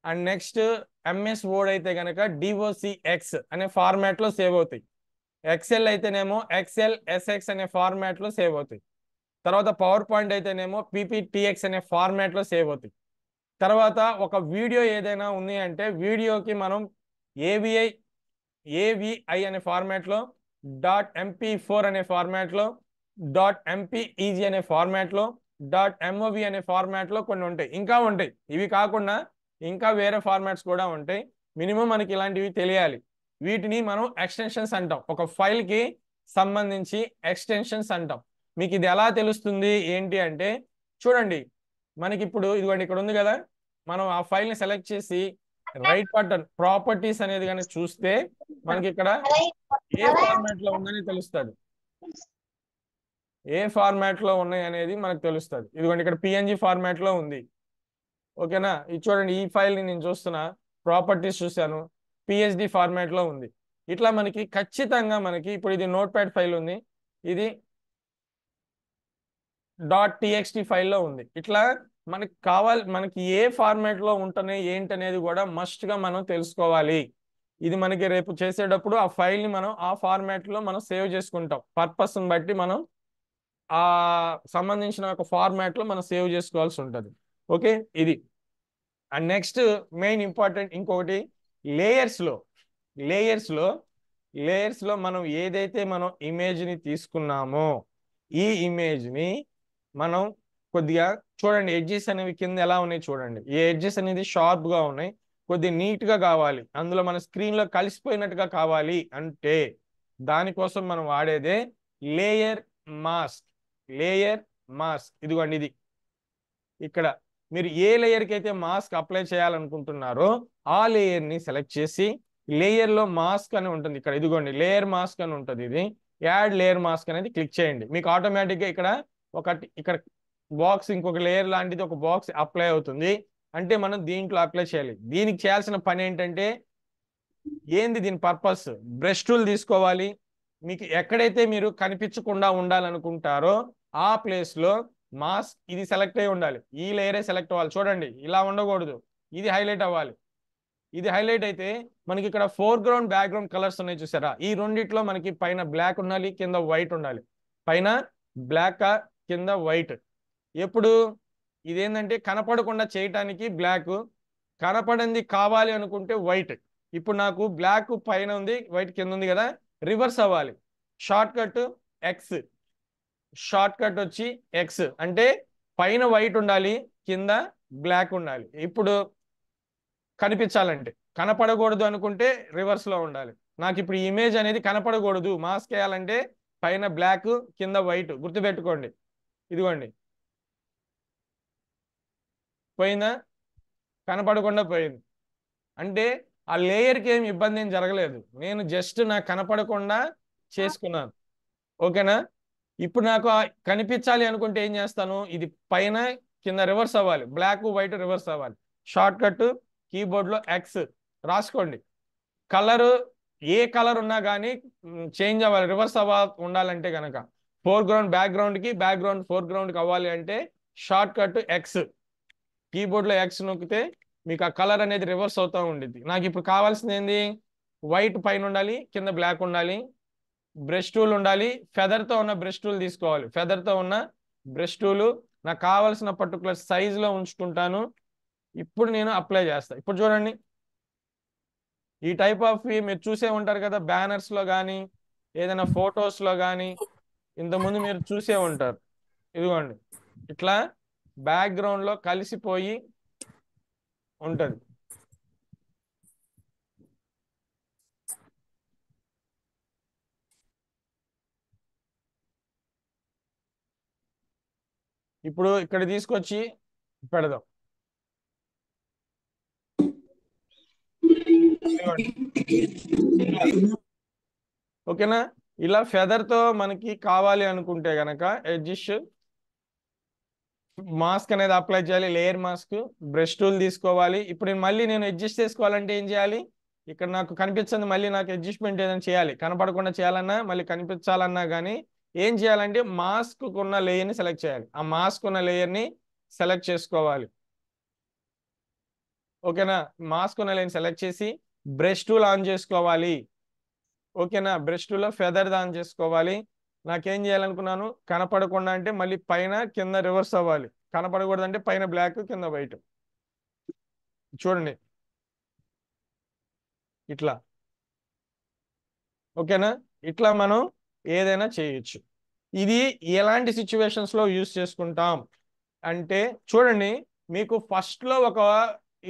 అండ్ నెక్స్ట్ ఎంఎస్ వర్డ్ అయితే కనుక డిఓసిఎక్స్ అనే ఫార్మాట్లో సేవ్ అవుతాయి. ఎక్సెల్ అయితేనేమో ఎక్సెల్ ఎస్ఎక్స్ అనే ఫార్మాట్లో సేవ్ అవుతాయి. తర్వాత పవర్ పాయింట్ అయితేనేమో పీపీటీఎక్స్ అనే ఫార్మాట్లో సేవ్ అవుతాయి. తర్వాత ఒక వీడియో ఏదైనా ఉంది అంటే వీడియోకి మనం ఏవిఐ అనే ఫార్మాట్లో, .mp4 అనే ఫార్మాట్లో, .mpeg అనే ఫార్మాట్లో, .mov అనే ఫార్మాట్లో కొన్ని ఉంటాయి, ఇంకా ఉంటాయి. ఇవి కాకుండా ఇంకా వేరే ఫార్మాట్స్ కూడా ఉంటాయి. మినిమం మనకి ఇలాంటివి తెలియాలి. వీటిని మనం ఎక్స్టెన్షన్స్ అంటాం. ఒక ఫైల్కి సంబంధించి ఎక్స్టెన్షన్స్ అంటాం. మీకు ఇది ఎలా తెలుస్తుంది ఏంటి అంటే చూడండి, మనకి ఇప్పుడు ఇదిగోండి ఇక్కడ ఉంది కదా, మనం ఆ ఫైల్ని సెలెక్ట్ చేసి రైట్ బటన్ ప్రాపర్టీస్ అనేది కానీ చూస్తే మనకి ఇక్కడ ఏ ఫార్మాట్లో ఉందని తెలుస్తుంది. ఏ ఫార్మాట్లో ఉన్నాయి అనేది మనకు తెలుస్తుంది. ఇదిగోండి ఇక్కడ పిఎన్జి ఫార్మాట్లో ఉంది. ఓకేనా? ఇది చూడండి, ఈ ఫైల్ని నేను చూస్తున్నా, ప్రాపర్టీస్ చూశాను, పిఎస్డి ఫార్మాట్లో ఉంది. ఇట్లా మనకి ఖచ్చితంగా మనకి ఇప్పుడు ఇది నోట్ప్యాడ్ ఫైల్ ఉంది, ఇది .txt ఫైల్లో ఉంది. ఇట్లా మనకి కావాలి, మనకి ఏ ఫార్మాట్లో ఉంటున్నాయి ఏంటనేది కూడా మస్ట్గా మనం తెలుసుకోవాలి. ఇది మనకి రేపు చేసేటప్పుడు ఆ ఫైల్ని మనం ఆ ఫార్మాట్లో మనం సేవ్ చేసుకుంటాం. పర్పస్ని బట్టి మనం ఆ సంబంధించిన ఒక ఫార్మాట్లో మనం సేవ్ చేసుకోవాల్సి ఉంటుంది. ఓకే, ఇది. అండ్ నెక్స్ట్ మెయిన్ ఇంపార్టెంట్ ఇంకొకటి, లేయర్స్లో లేయర్స్లో మనం ఏదైతే మనం ఇమేజ్ని తీసుకున్నామో ఈ ఇమేజ్ని మనం కొద్దిగా చూడండి, ఎడ్జెస్ అనేవి కింద ఎలా ఉన్నాయి చూడండి. ఈ ఎడ్జెస్ అనేది షార్ప్గా ఉన్నాయి, కొద్దిగా నీట్గా కావాలి, అందులో మన స్క్రీన్లో కలిసిపోయినట్టుగా కావాలి అంటే దానికోసం మనం వాడేదే లేయర్ మాస్క్. ఇదిగోండి, ఇది ఇక్కడ మీరు ఏ లేయర్కి అయితే మాస్క్ అప్లై చేయాలనుకుంటున్నారో ఆ లేయర్ని సెలెక్ట్ చేసి లేయర్లో మాస్క్ అని ఉంటుంది ఇక్కడ, ఇదిగోండి లేయర్ మాస్క్ అని ఉంటుంది. ఇది యాడ్ లేయర్ మాస్క్ అనేది క్లిక్ చేయండి, మీకు ఆటోమేటిక్గా ఇక్కడ ఇక్కడ బాక్స్, ఇంకొక లేయర్ లాంటిది ఒక బాక్స్ అప్లై అవుతుంది. అంటే మనం దీంట్లో అప్లై చేయాలి. దీనికి చేయాల్సిన పని ఏంటంటే ఏంది దీని పర్పస్, బ్రష్ టూల్ తీసుకోవాలి. మీకు ఎక్కడైతే మీరు కనిపించకుండా ఉండాలనుకుంటారో ఆ ప్లేస్లో మాస్క్ ఇది సెలెక్ట్ అయి ఉండాలి, ఈ లేయరే సెలెక్ట్ అవ్వాలి. చూడండి, ఇలా ఉండకూడదు, ఇది హైలైట్ అవ్వాలి. ఇది హైలైట్ అయితే మనకి ఇక్కడ ఫోర్గ్రౌండ్ బ్యాక్గ్రౌండ్ కలర్స్ ఉన్నాయి చూసారా, ఈ రెండిట్లో మనకి పైన బ్లాక్ ఉండాలి, కింద వైట్ ఉండాలి. పైన బ్లాక్, కింద వైట్. ఎప్పుడు ఇదేంటంటే కనపడకుండా చేయటానికి బ్లాక్, కనపడింది కావాలి అనుకుంటే వైట్. ఇప్పుడు నాకు బ్లాక్ పైన ఉంది, వైట్ కింద ఉంది కదా, రివర్స్ అవ్వాలి. షార్ట్ కట్ వచ్చి ఎక్స్ అంటే పైన వైట్ ఉండాలి, కింద బ్లాక్ ఉండాలి. ఇప్పుడు కనిపించాలంటే, కనపడకూడదు అనుకుంటే రివర్స్లో ఉండాలి. నాకు ఇప్పుడు ఇమేజ్ అనేది కనపడకూడదు, మాస్క్ వేయాలంటే పైన బ్లాక్ కింద వైట్, గుర్తుపెట్టుకోండి. ఇదిగోండి, పోయిందా? కనపడకుండా పోయింది. అంటే ఆ లేయర్కి ఏమి ఇబ్బంది ఏం జరగలేదు, నేను జస్ట్ నాకు కనపడకుండా చేసుకున్నాను. ఓకేనా? ఇప్పుడు నాకు కనిపించాలి అనుకుంటే ఏం చేస్తాను, ఇది పైన కింద రివర్స్ అవ్వాలి, బ్లాక్ వైట్ రివర్స్ అవ్వాలి. షార్ట్ కట్ కీబోర్డ్లో ఎక్స్ రాసుకోండి. కలర్ ఏ కలర్ ఉన్నా కానీ చేంజ్ అవ్వాలి, రివర్స్ ఉండాలంటే కనుక ఫోర్గ్రౌండ్ బ్యాక్గ్రౌండ్కి, బ్యాక్గ్రౌండ్ ఫోర్గ్రౌండ్కి అవ్వాలి అంటే షార్ట్ కట్ ఎక్స్, కీబోర్డ్లో ఎక్స్ నొక్కితే మీకు ఆ కలర్ అనేది రివర్స్ అవుతూ ఉండిద్ది. నాకు ఇప్పుడు కావాల్సింది ఏంది, వైట్ పైన ఉండాలి, కింద బ్లాక్ ఉండాలి, బ్రష్ టూల్ ఉండాలి, ఫెదర్తో ఉన్న బ్రష్ టూల్ తీసుకోవాలి. ఫెదర్తో ఉన్న బ్రష్ టూల్ నాకు కావాల్సిన పర్టికులర్ సైజులో ఉంచుకుంటాను. ఇప్పుడు నేను అప్లై చేస్తాను. ఇప్పుడు చూడండి, ఈ టైప్ ఆఫ్ మీరు చూసే ఉంటారు కదా బ్యానర్స్లో కానీ ఏదైనా ఫొటోస్లో కానీ, ఇంతకుముందు మీరు చూసే ఉంటారు. ఇదిగోండి ఇట్లా బ్యాక్గ్రౌండ్లో కలిసిపోయి ఉంటుంది. ఇప్పుడు ఇక్కడ తీసుకొచ్చి పెడదాం. ఓకేనా? ఇలా ఫెదర్తో మనకి కావాలి అనుకుంటే గనక ఎడ్జిష్ మాస్క్ అనేది అప్లై చేయాలి, లేయర్ మాస్క్, బ్రష్ టూల్ తీసుకోవాలి. ఇప్పుడు నేను అడ్జస్ట్ చేసుకోవాలంటే ఏం చేయాలి, ఇక్కడ నాకు కనిపించింది మళ్ళీ నాకు అడ్జస్ట్మెంట్ ఏదైనా చేయాలి, కనపడకుండా చేయాలన్నా మళ్ళీ కనిపించాలన్నా కానీ ఏం చేయాలంటే మాస్క్ ఉన్న లేయర్ని సెలెక్ట్ చేయాలి. ఆ మాస్క్ ఉన్న లేయర్ని సెలెక్ట్ చేసుకోవాలి. ఓకేనా? మాస్క్ ఉన్న లేయర్ని సెలెక్ట్ చేసి బ్రష్ టూల్ ఆన్ చేసుకోవాలి. ఓకేనా? బ్రష్ టూల్లో ఫెదర్ ఆన్ చేసుకోవాలి. నాకేం చేయాలనుకున్నాను, కనపడకుండా అంటే మళ్ళీ పైన కింద రివర్స్ అవ్వాలి, కనపడకూడదు అంటే పైన బ్లాక్ కింద వైట్. చూడండి ఇట్లా. ఓకేనా? ఇట్లా మనం ఏదైనా చేయొచ్చు. ఇది ఎలాంటి సిచ్యువేషన్స్లో యూస్ చేసుకుంటాం అంటే చూడండి, మీకు ఫస్ట్లో ఒక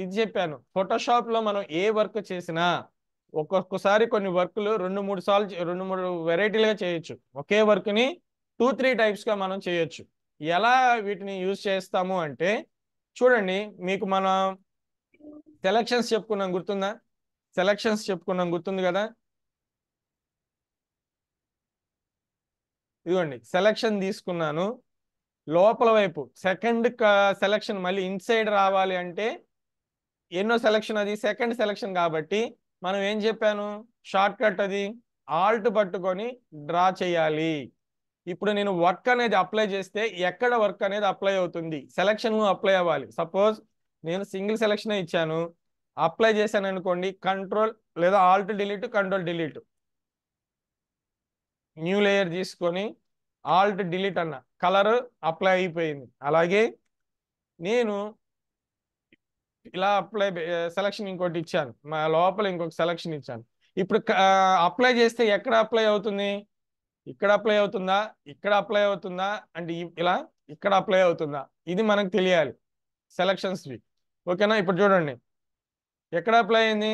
ఇది చెప్పాను, ఫోటోషాప్లో మనం ఏ వర్క్ చేసినా ఒక్కొక్కసారి కొన్ని వర్క్లు 2-3 సార్లు 2-3 వెరైటీలుగా చేయొచ్చు. ఒకే వర్క్ని 2-3 టైప్స్గా మనం చేయొచ్చు. ఎలా వీటిని యూజ్ చేస్తాము అంటే చూడండి, మీకు మన సెలక్షన్స్ చెప్పుకున్నాం గుర్తుందా? సెలక్షన్స్ చెప్పుకున్నాం గుర్తుంది కదా? ఇదిగోండి సెలక్షన్ తీసుకున్నాను, లోపల వైపు సెకండ్ సెలక్షన్ మళ్ళీ ఇన్సైడ్ రావాలి అంటే ఎన్నో సెలక్షన్, అది సెకండ్ సెలక్షన్ కాబట్టి మనం ఏం చెప్పాను, షార్ట్ కట్ అది ఆల్ట్ పట్టుకొని డ్రా చేయాలి. ఇప్పుడు నేను వర్క్ అనేది అప్లై చేస్తే ఎక్కడ వర్క్ అనేది అప్లై అవుతుంది, సెలక్షన్ అప్లై అవ్వాలి. సపోజ్ నేను సింగిల్ సెలక్షన్ ఇచ్చాను, అప్లై చేశాను అనుకోండి, కంట్రోల్ లేదా Alt delete, control delete, new layer తీసుకొని ఆల్ట్ డిలీట్ అన్న, కలర్ అప్లై అయిపోయింది. అలాగే నేను ఇలా అప్లై సెలక్షన్ ఇంకోటి ఇచ్చాను, మా లోపల ఇంకొక సెలక్షన్ ఇచ్చాను. ఇప్పుడు అప్లై చేస్తే ఎక్కడ అప్లై అవుతుంది, ఇక్కడ అప్లై అవుతుందా, ఇక్కడ అప్లై అవుతుందా అంటే ఇలా ఇక్కడ అప్లై అవుతుందా, ఇది మనకు తెలియాలి సెలక్షన్స్వి. ఓకేనా? ఇప్పుడు చూడండి ఎక్కడ అప్లై అయింది,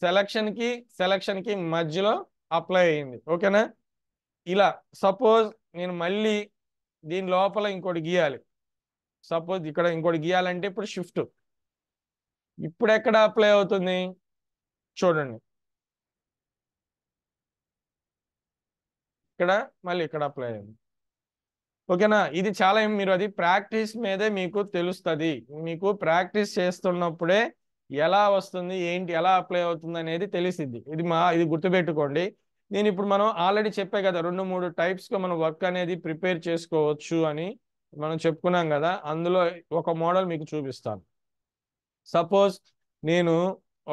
సెలక్షన్కి మధ్యలో అప్లై అయింది. ఓకేనా? ఇలా సపోజ్ నేను మళ్ళీ దీని లోపల ఇంకోటి గీయాలి, సపోజ్ ఇక్కడ ఇంకోటి గీయాలంటే ఇప్పుడు షిఫ్ట్, ఇప్పుడు ఎక్కడ అప్లై అవుతుంది చూడండి, ఇక్కడ మళ్ళీ ఇక్కడ అప్లై అయింది. ఓకేనా? ఇది చాలా మీరు అది ప్రాక్టీస్ మీదే మీకు తెలుస్తుంది. మీకు ప్రాక్టీస్ చేస్తున్నప్పుడే ఎలా వస్తుంది ఏంటి ఎలా అప్లై అవుతుంది అనేది తెలిసిద్ది. ఇది గుర్తుపెట్టుకోండి. నేను ఇప్పుడు మనం ఆల్రెడీ చెప్పే కదా 2-3 టైప్స్గా మనం వర్క్ అనేది ప్రిపేర్ చేసుకోవచ్చు అని మనం చెప్పుకున్నాం కదా, అందులో ఒక మోడల్ మీకు చూపిస్తాను. సపోజ్ నేను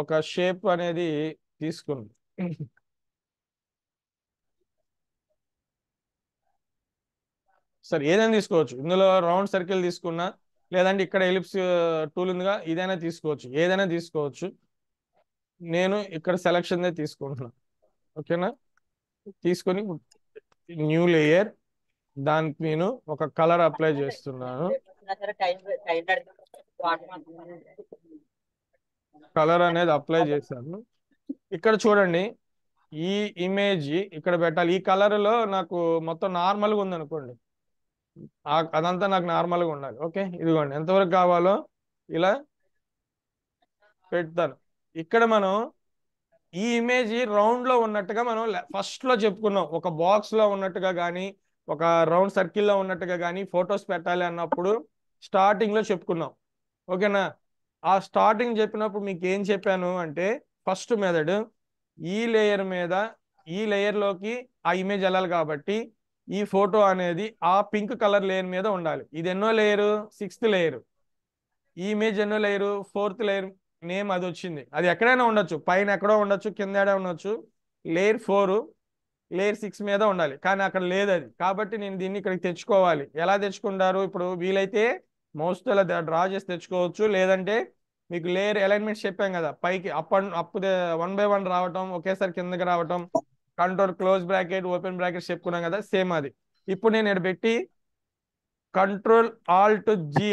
ఒక షేప్ అనేది తీసుకున్నాను, సరే ఏదైనా తీసుకోవచ్చు, ఇందులో రౌండ్ సర్కిల్ తీసుకున్నా లేదంటే ఇక్కడ ఎలిప్స్ టూల్ ఉందిగా ఇదైనా తీసుకోవచ్చు, ఏదైనా తీసుకోవచ్చు. నేను ఇక్కడ సెలక్షన్ తీసుకుంటున్నా. ఓకేనా? తీసుకొని న్యూ లేయర్, దానికి నేను ఒక కలర్ అప్లై చేస్తున్నాను. కలర్ అనేది అప్లై చేశాను. ఇక్కడ చూడండి ఈ ఇమేజ్ ఇక్కడ పెట్టాలి. ఈ కలర్లో నాకు మొత్తం నార్మల్గా ఉంది అనుకోండి, అదంతా నాకు నార్మల్గా ఉండాలి. ఓకే, ఇదిగోండి ఎంతవరకు కావాలో ఇలా పెడతాను. ఇక్కడ మనం ఈ ఇమేజ్ రౌండ్లో ఉన్నట్టుగా మనం ఫస్ట్లో చెప్పుకున్నాం, ఒక బాక్స్లో ఉన్నట్టుగా కానీ ఒక రౌండ్ సర్కిల్లో ఉన్నట్టుగా కానీ ఫొటోస్ పెట్టాలి అన్నప్పుడు స్టార్టింగ్లో చెప్పుకున్నాం. ఓకేనా? ఆ స్టార్టింగ్ చెప్పినప్పుడు మీకు ఏం చెప్పాను అంటే, ఫస్ట్ మెథడ్ ఈ లేయర్ మీద, ఈ లేయర్లోకి ఆ ఇమేజ్ వెళ్ళాలి కాబట్టి ఈ ఫోటో అనేది ఆ పింక్ కలర్ లేయర్ మీద ఉండాలి. ఇది ఎన్నో లేయరు? 6th layer. ఈ ఇమేజ్ ఎన్నో లేయరు? 4th layer. నేమ్ అది వచ్చింది. అది ఎక్కడైనా ఉండొచ్చు, పైన ఎక్కడో ఉండొచ్చు, కింద ఉండొచ్చు. లేయర్ 4 లేయర్ 6 మీద ఉండాలి, కానీ అక్కడ లేదు అది. కాబట్టి నేను దీన్ని ఇక్కడికి తెచ్చుకోవాలి. ఎలా తెచ్చుకుంటారు? ఇప్పుడు వీలైతే మౌస్తో ఇలా డ్రా చేసి తెచ్చుకోవచ్చు, లేదంటే మీకు లేయర్ అలైన్మెంట్స్ చెప్పాం కదా, పైకి అప్ 1 by 1 రావటం, ఒకేసారి కిందకి రావటం, control close bracket open bracket చెప్పుకున్నాం కదా, సేమ్ అది. ఇప్పుడు నేను ఇక్కడ పెట్టి కంట్రోల్ ఆల్ట్ జీ,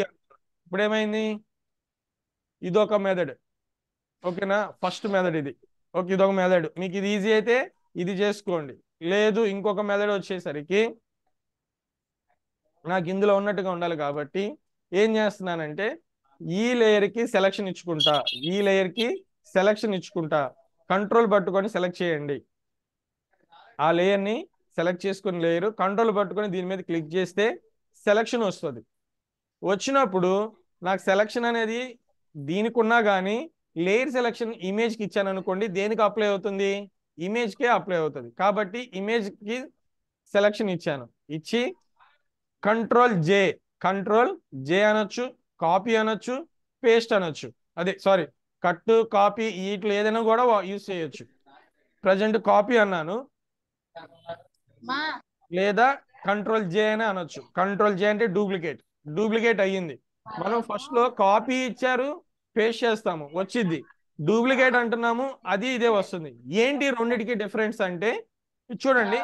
ఇప్పుడు ఏమైంది? ఇదొక మెథడ్. ఓకేనా? ఫస్ట్ మెథడ్ ఇది. ఓకే, ఇదొక మెథడ్. మీకు ఇది ఈజీ అయితే ఇది చేసుకోండి. లేదు ఇంకొక మెథడ్ వచ్చేసరికి నాకు ఇందులో ఉన్నట్టుగా ఉండాలి కాబట్టి ఏం చేస్తున్నానంటే, ఈ లేయర్కి సెలక్షన్ ఇచ్చుకుంటా, ఈ లేయర్కి సెలక్షన్ ఇచ్చుకుంటా. కంట్రోల్ పట్టుకొని సెలెక్ట్ చేయండి. ఆ లేయర్ని సెలెక్ట్ చేసుకుని లేయర్ కంట్రోల్ పట్టుకొని దీని మీద క్లిక్ చేస్తే సెలక్షన్ వస్తుంది. వచ్చినప్పుడు నాకు సెలక్షన్ అనేది దీనికి ఉన్నా కానీ లేయర్ సెలక్షన్ ఇమేజ్కి ఇచ్చాను అనుకోండి, దేనికి అప్లై అవుతుంది? ఇమేజ్కే అప్లై అవుతుంది. కాబట్టి ఇమేజ్కి సెలక్షన్ ఇచ్చాను, ఇచ్చి కంట్రోల్ జే అనొచ్చు, కాపీ అనొచ్చు, పేస్ట్ అనొచ్చు. అదే సారీ, కట్, కాపీ, వీటిలో ఏదైనా కూడా యూజ్ చేయొచ్చు. ప్రజెంట్ కాపీ అన్నాను, లేదా కంట్రోల్ జే అని అనొచ్చు. కంట్రోల్ జే అంటే డూప్లికేట్ అయ్యింది. మనం ఫస్ట్ లో కాపీ ఇచ్చారు, పేస్ట్ చేస్తాము, వచ్చింది. డూప్లికేట్ అంటున్నాము, అది ఇదే వస్తుంది. ఏంటి రెండిటికి డిఫరెన్స్ అంటే, చూడండి.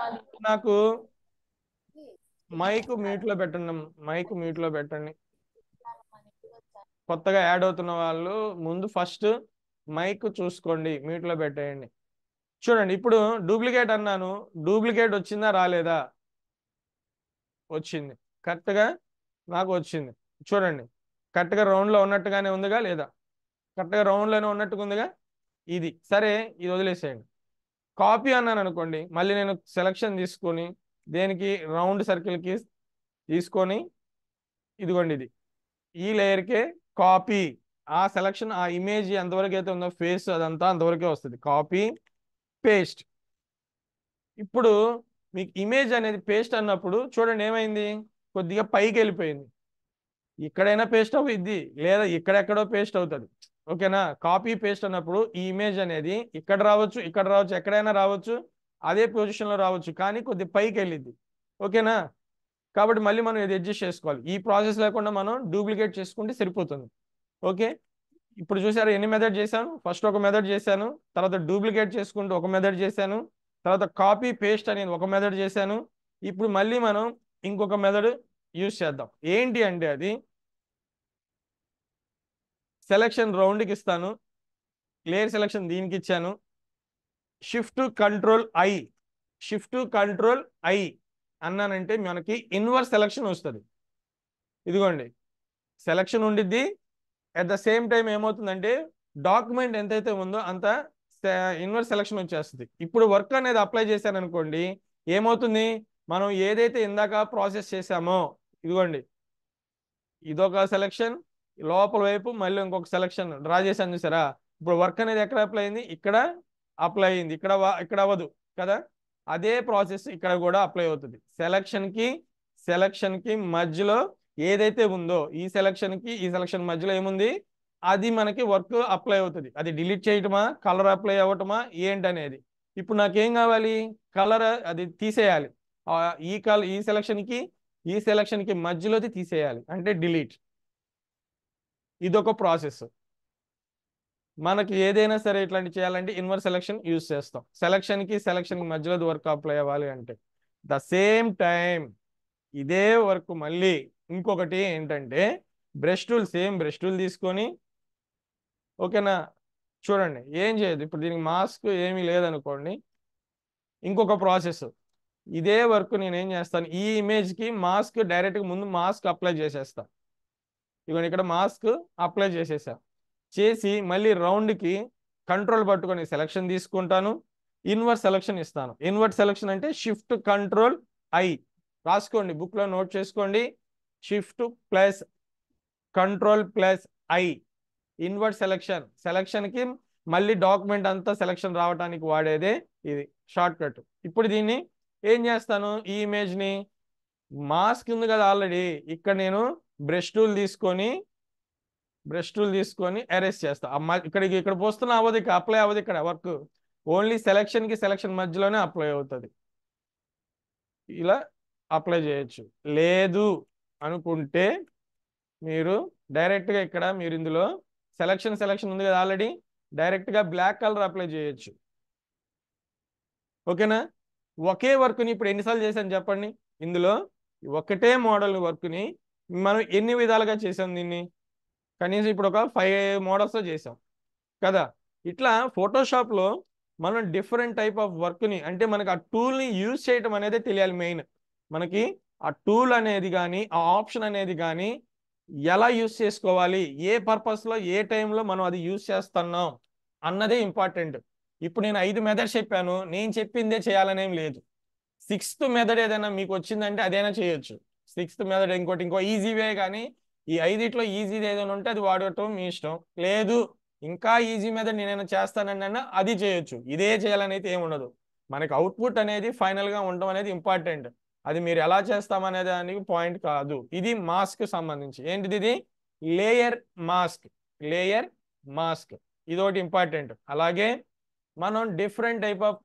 నాకు మైక్ మ్యూట్ లో పెట్టండి, మైక్ మ్యూట్ లో పెట్టండి. కొత్తగా యాడ్ అవుతున్న వాళ్ళు ముందు ఫస్ట్ మైక్ చూసుకోండి, మ్యూట్ లో పెట్టేయండి. చూడండి, ఇప్పుడు డూప్లికేట్ అన్నాను, డూప్లికేట్ వచ్చిందా రాలేదా? వచ్చింది. కరెక్ట్గా నాకు వచ్చింది. చూడండి, కరెక్ట్గా రౌండ్లో ఉన్నట్టుగానే ఉందిగా లేదా? కరెక్ట్గా రౌండ్లోనే ఉన్నట్టుగా ఉందిగా. ఇది సరే, ఇది వదిలేసేయండి. కాపీ అన్నాను అనుకోండి, మళ్ళీ నేను సెలక్షన్ తీసుకొని దేనికి రౌండ్ సర్కిల్కి తీసుకొని, ఇదిగోండి ఇది ఈ లేయర్కే కాపీ. ఆ సెలక్షన్, ఆ ఇమేజ్ ఎంతవరకు అయితే ఉందో ఫేస్ అదంతా అంతవరకే వస్తుంది. Copy paste. ఇప్పుడు మీకు ఇమేజ్ అనేది పేస్ట్ అన్నప్పుడు చూడండి ఏమైంది, కొద్దిగా పైకి వెళ్ళిపోయింది. ఇక్కడైనా పేస్ట్ అవుతుంది, లేదా ఇక్కడెక్కడో పేస్ట్ అవుతుంది. ఓకేనా? కాపీ పేస్ట్ అన్నప్పుడు ఈ ఇమేజ్ అనేది ఇక్కడ రావచ్చు, ఇక్కడ రావచ్చు, ఎక్కడైనా రావచ్చు, అదే పొజిషన్లో రావచ్చు, కానీ కొద్దిగా పైకి వెళ్ళింది. ఓకేనా? కాబట్టి మళ్ళీ మనం ఇది అడ్జస్ట్ చేసుకోవాలి. ఈ ప్రాసెస్ లేకుండా మనం డూప్లికేట్ చేసుకుంటే సరిపోతుంది. ఓకే, ఇప్పుడు చూసారు ఎన్ని మెథడ్ చేశాను? ఫస్ట్ ఒక మెథడ్ చేశాను, తర్వాత డూప్లికేట్ చేసుకుంటూ ఒక మెథడ్ చేశాను, తర్వాత కాపీ పేస్ట్ అనేది ఒక మెథడ్ చేశాను. ఇప్పుడు మళ్ళీ మనం ఇంకొక మెథడ్ యూజ్ చేద్దాం. ఏంటి అంటే, అది సెలక్షన్ రౌండ్కి ఇస్తాను, లేయర్ సెలక్షన్ దీనికి ఇచ్చాను, షిఫ్ట్ కంట్రోల్ ఐ అన్నానంటే మనకి ఇన్వర్స్ సెలక్షన్ వస్తుంది. ఇదిగోండి, సెలక్షన్ ఉండిద్ది. అట్ ద సేమ్ టైం ఏమవుతుందంటే, డాక్యుమెంట్ ఎంతైతే ఉందో అంత ఇన్వర్స్ సెలక్షన్ వచ్చేస్తుంది. ఇప్పుడు వర్క్ అనేది అప్లై చేశాను అనుకోండి, ఏమవుతుంది? మనం ఏదైతే ఇందాక ప్రాసెస్ చేసామో, ఇదిగోండి ఇదొక సెలక్షన్, లోపల వైపు మళ్ళీ ఇంకొక సెలక్షన్ డ్రా చేశాను చూసారా? ఇప్పుడు వర్క్ అనేది ఎక్కడ అప్లై అయింది? ఇక్కడ అప్లై అయింది, ఇక్కడ అవ్వదు కదా. అదే ప్రాసెస్ ఇక్కడ కూడా అప్లై అవుతుంది. సెలక్షన్కి మధ్యలో ఏదైతే ఉందో, ఈ సెలక్షన్ మధ్యలో ఏముంది, అది మనకి వర్క్ అప్లై అవుతుంది. అది డిలీట్ చేయటమా, కలర్ అప్లై అవ్వటమా ఏంటనేది. ఇప్పుడు నాకేం కావాలి? కలర్ అది తీసేయాలి. ఈ సెలక్షన్కి మధ్యలోది తీసేయాలి, అంటే డిలీట్. ఇదొక ప్రాసెస్. మనకి ఏదైనా సరే ఇట్లాంటి చేయాలంటే ఇన్వర్స్ సెలక్షన్ యూజ్ చేస్తాం. సెలక్షన్కి మధ్యలో వర్క్ అప్లై అవ్వాలి అంటే. ద సేమ్ టైం ఇదే వర్క్ మళ్ళీ ఇంకొకటి ఏంటంటే, సేమ్ బ్రష్ టూల్ తీసుకొని, ఓకేనా, చూడండి ఏం చేయదు. ఇప్పుడు దీనికి మాస్క్ ఏమీ లేదనుకోండి, ఇంకొక ప్రాసెస్. ఇదే వర్క్ నేను ఏం చేస్తాను, ఈ ఇమేజ్కి డైరెక్ట్గా ముందు మాస్క్ అప్లై చేసేస్తాను. ఇదిగోండి, ఇక్కడ మాస్క్ అప్లై చేసేసా. చేసి మళ్ళీ రౌండ్కి కంట్రోల్ పట్టుకొని సెలక్షన్ తీసుకుంటాను, ఇన్వర్స్ సెలక్షన్ ఇస్తాను. ఇన్వర్స్ సెలక్షన్ అంటే షిఫ్ట్ కంట్రోల్ ఐ. రాసుకోండి, బుక్లో నోట్ చేసుకోండి. Shift plus Ctrl+I invert selection కి మళ్ళీ డాక్యుమెంట్ అంతా సెలక్షన్ రావడానికి వాడేదే ఇది షార్ట్ కట్. ఇప్పుడు దీన్ని ఏం చేస్తాను, ఈ ఇమేజ్ ని మాస్క్ ఉంది కదా ఆల్రెడీ, ఇక్కడ నేను బ్రష్ టూల్ తీసుకొని ఎరేస్ చేస్తా. ఇక్కడ పోస్తున్నా అవ్వదు, ఇక్కడ అప్లై అవ్వదు, ఇక్కడ వర్క్ ఓన్లీ సెలక్షన్ మధ్యలోనే అప్లై అవుతుంది. ఇలా అప్లై చేయొచ్చు. లేదు అనుకుంటే మీరు డైరెక్ట్గా ఇక్కడ మీరు ఇందులో సెలక్షన్ ఉంది కదా ఆల్రెడీ, డైరెక్ట్గా బ్లాక్ కలర్ అప్లై చేయొచ్చు. ఓకేనా? ఒకే వర్క్ని ఇప్పుడు ఎన్నిసార్లు చేశాను చెప్పండి. ఇందులో ఒకటే మోడల్ వర్క్ని మనం ఎన్ని విధాలుగా చేసాం దీన్ని, కనీసం ఇప్పుడు ఒక 5 మోడల్స్తో చేసాం కదా. ఇట్లా ఫోటోషాప్లో మనం డిఫరెంట్ టైప్ ఆఫ్ వర్క్ని, అంటే మనకు ఆ టూల్ని యూజ్ చేయటం అనేది తెలియాలి. మెయిన్ మనకి ఆ టూల్ అనేది కానీ ఆ ఆప్షన్ అనేది కానీ ఎలా యూజ్ చేసుకోవాలి, ఏ పర్పస్లో ఏ టైంలో మనం అది యూజ్ చేస్తున్నాం అన్నదే ఇంపార్టెంట్. ఇప్పుడు నేను 5 మెథడ్స్ చెప్పాను, నేను చెప్పిందే చేయాలనేం లేదు. 6th మెథడ్ ఏదైనా మీకు వచ్చిందంటే అదైనా చేయొచ్చు. 6th మెథడ్ ఇంకో ఈజీ వే, కానీ ఈ 5ట్లో ఈజీది ఏదైనా ఉంటే అది వాడటం మీ ఇష్టం. లేదు ఇంకా ఈజీ మెథడ్ నేనైనా చేస్తానన్నా అది చేయొచ్చు. ఇదే చేయాలని అయితే ఏముండదు. మనకి అవుట్పుట్ అనేది ఫైనల్గా ఉండడం అనేది ఇంపార్టెంట్. అది మీరు ఎలా చేస్తామనే దానికి పాయింట్ కాదు. ఇది మాస్క్ సంబంధించి ఏంటిది, ఇది లేయర్ మాస్క్ ఇది ఒకటి ఇంపార్టెంట్. అలాగే మనం డిఫరెంట్ టైప్ ఆఫ్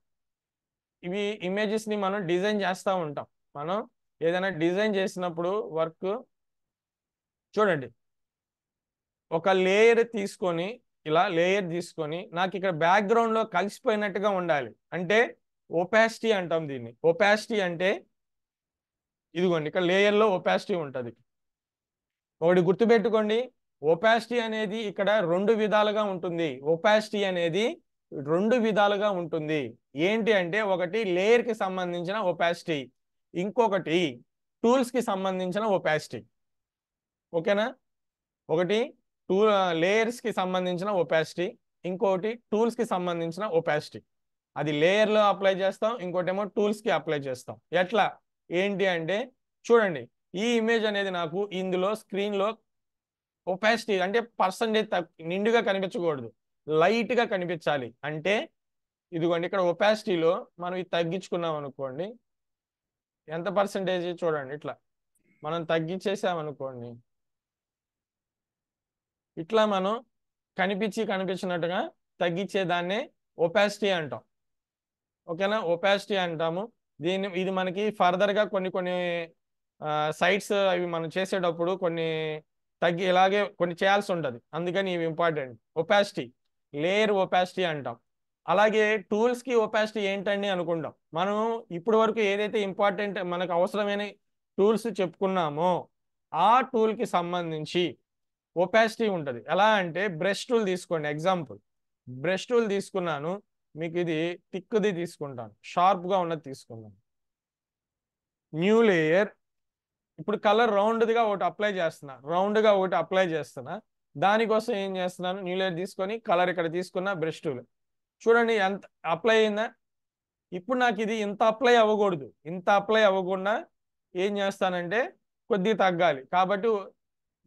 ఇవి ఇమేజెస్ని మనం డిజైన్ చేస్తూ ఉంటాం. మనం ఏదైనా డిజైన్ చేసినప్పుడు వర్క్ చూడండి, ఒక లేయర్ తీసుకొని నాకు ఇక్కడ బ్యాక్గ్రౌండ్లో కలిసిపోయినట్టుగా ఉండాలి. అంటే ఒపాసిటీ అంటాం దీన్ని. ఒపాసిటీ అంటే ఇదిగోండి, ఇక్కడ లేయర్లో ఒపాసిటీ ఉంటుంది. ఒకటి గుర్తుపెట్టుకోండి, ఒపాసిటీ అనేది ఇక్కడ 2 విధాలుగా ఉంటుంది. ఏంటి అంటే ఒకటి లేయర్కి సంబంధించిన ఒపాసిటీ, ఇంకొకటి టూల్స్కి సంబంధించిన ఒపాసిటీ. ఓకేనా? ఒకటి లేయర్స్కి సంబంధించిన ఒపాసిటీ, ఇంకోటి టూల్స్కి సంబంధించిన ఒపాసిటీ. అది లేయర్లో అప్లై చేస్తాం, ఇంకోటేమో టూల్స్కి అప్లై చేస్తాం. ఎట్లా ఏంటి అంటే చూడండి, ఈ ఇమేజ్ అనేది నాకు ఇందులో స్క్రీన్లో ఒపాసిటీ అంటే పర్సంటేజ్ నిండుగా కనిపించకూడదు, లైట్గా కనిపించాలి. అంటే ఇదిగోండి, ఇక్కడ ఒపాసిటీలో మనం ఇది తగ్గించుకున్నాం అనుకోండి, ఎంత పర్సంటేజ్ చూడండి, ఇట్లా మనం తగ్గించేసామనుకోండి, ఇట్లా మనం కనిపించినట్టుగా తగ్గించేదాన్నే ఒపాసిటీ అంటాం. ఓకేనా? ఒపాసిటీ అంటాము. ఇది మనకి ఫర్దర్గా కొన్ని సైట్స్ అవి మనం చేసేటప్పుడు ఇలాగే కొన్ని చేయాల్సి ఉంటుంది. అందుకని ఇవి ఇంపార్టెంట్. ఒపాసిటీ, లేయర్ ఒపాసిటీ అంటాం. అలాగే టూల్స్కి ఒపాసిటీ ఏంటండి అనుకుంటాం. మనం ఇప్పటి వరకు ఏదైతే ఇంపార్టెంట్ మనకు అవసరమైన టూల్స్ చెప్పుకున్నామో ఆ టూల్కి సంబంధించి ఒపాసిటీ ఉంటుంది. ఎలా అంటే బ్రష్ టూల్ తీసుకోండి. ఎగ్జాంపుల్, బ్రష్ టూల్ తీసుకున్నాను, మీకు ఇది థిక్ది తీసుకుంటాను, షార్ప్గా ఉన్నది తీసుకున్నాను. న్యూ లేయర్, ఇప్పుడు కలర్ రౌండ్గా ఒకటి అప్లై చేస్తున్నా. దానికోసం ఏం చేస్తున్నాను, న్యూ లేయర్ తీసుకొని కలర్ ఇక్కడ తీసుకున్న బ్రష్ టూల్ చూడండి ఎంత అప్లై అయిందా. ఇప్పుడు నాకు ఇది ఇంత అప్లై అవ్వకూడదు, ఇంత అప్లై అవ్వకుండా ఏం చేస్తానంటే కొద్దిగా తగ్గాలి. కాబట్టి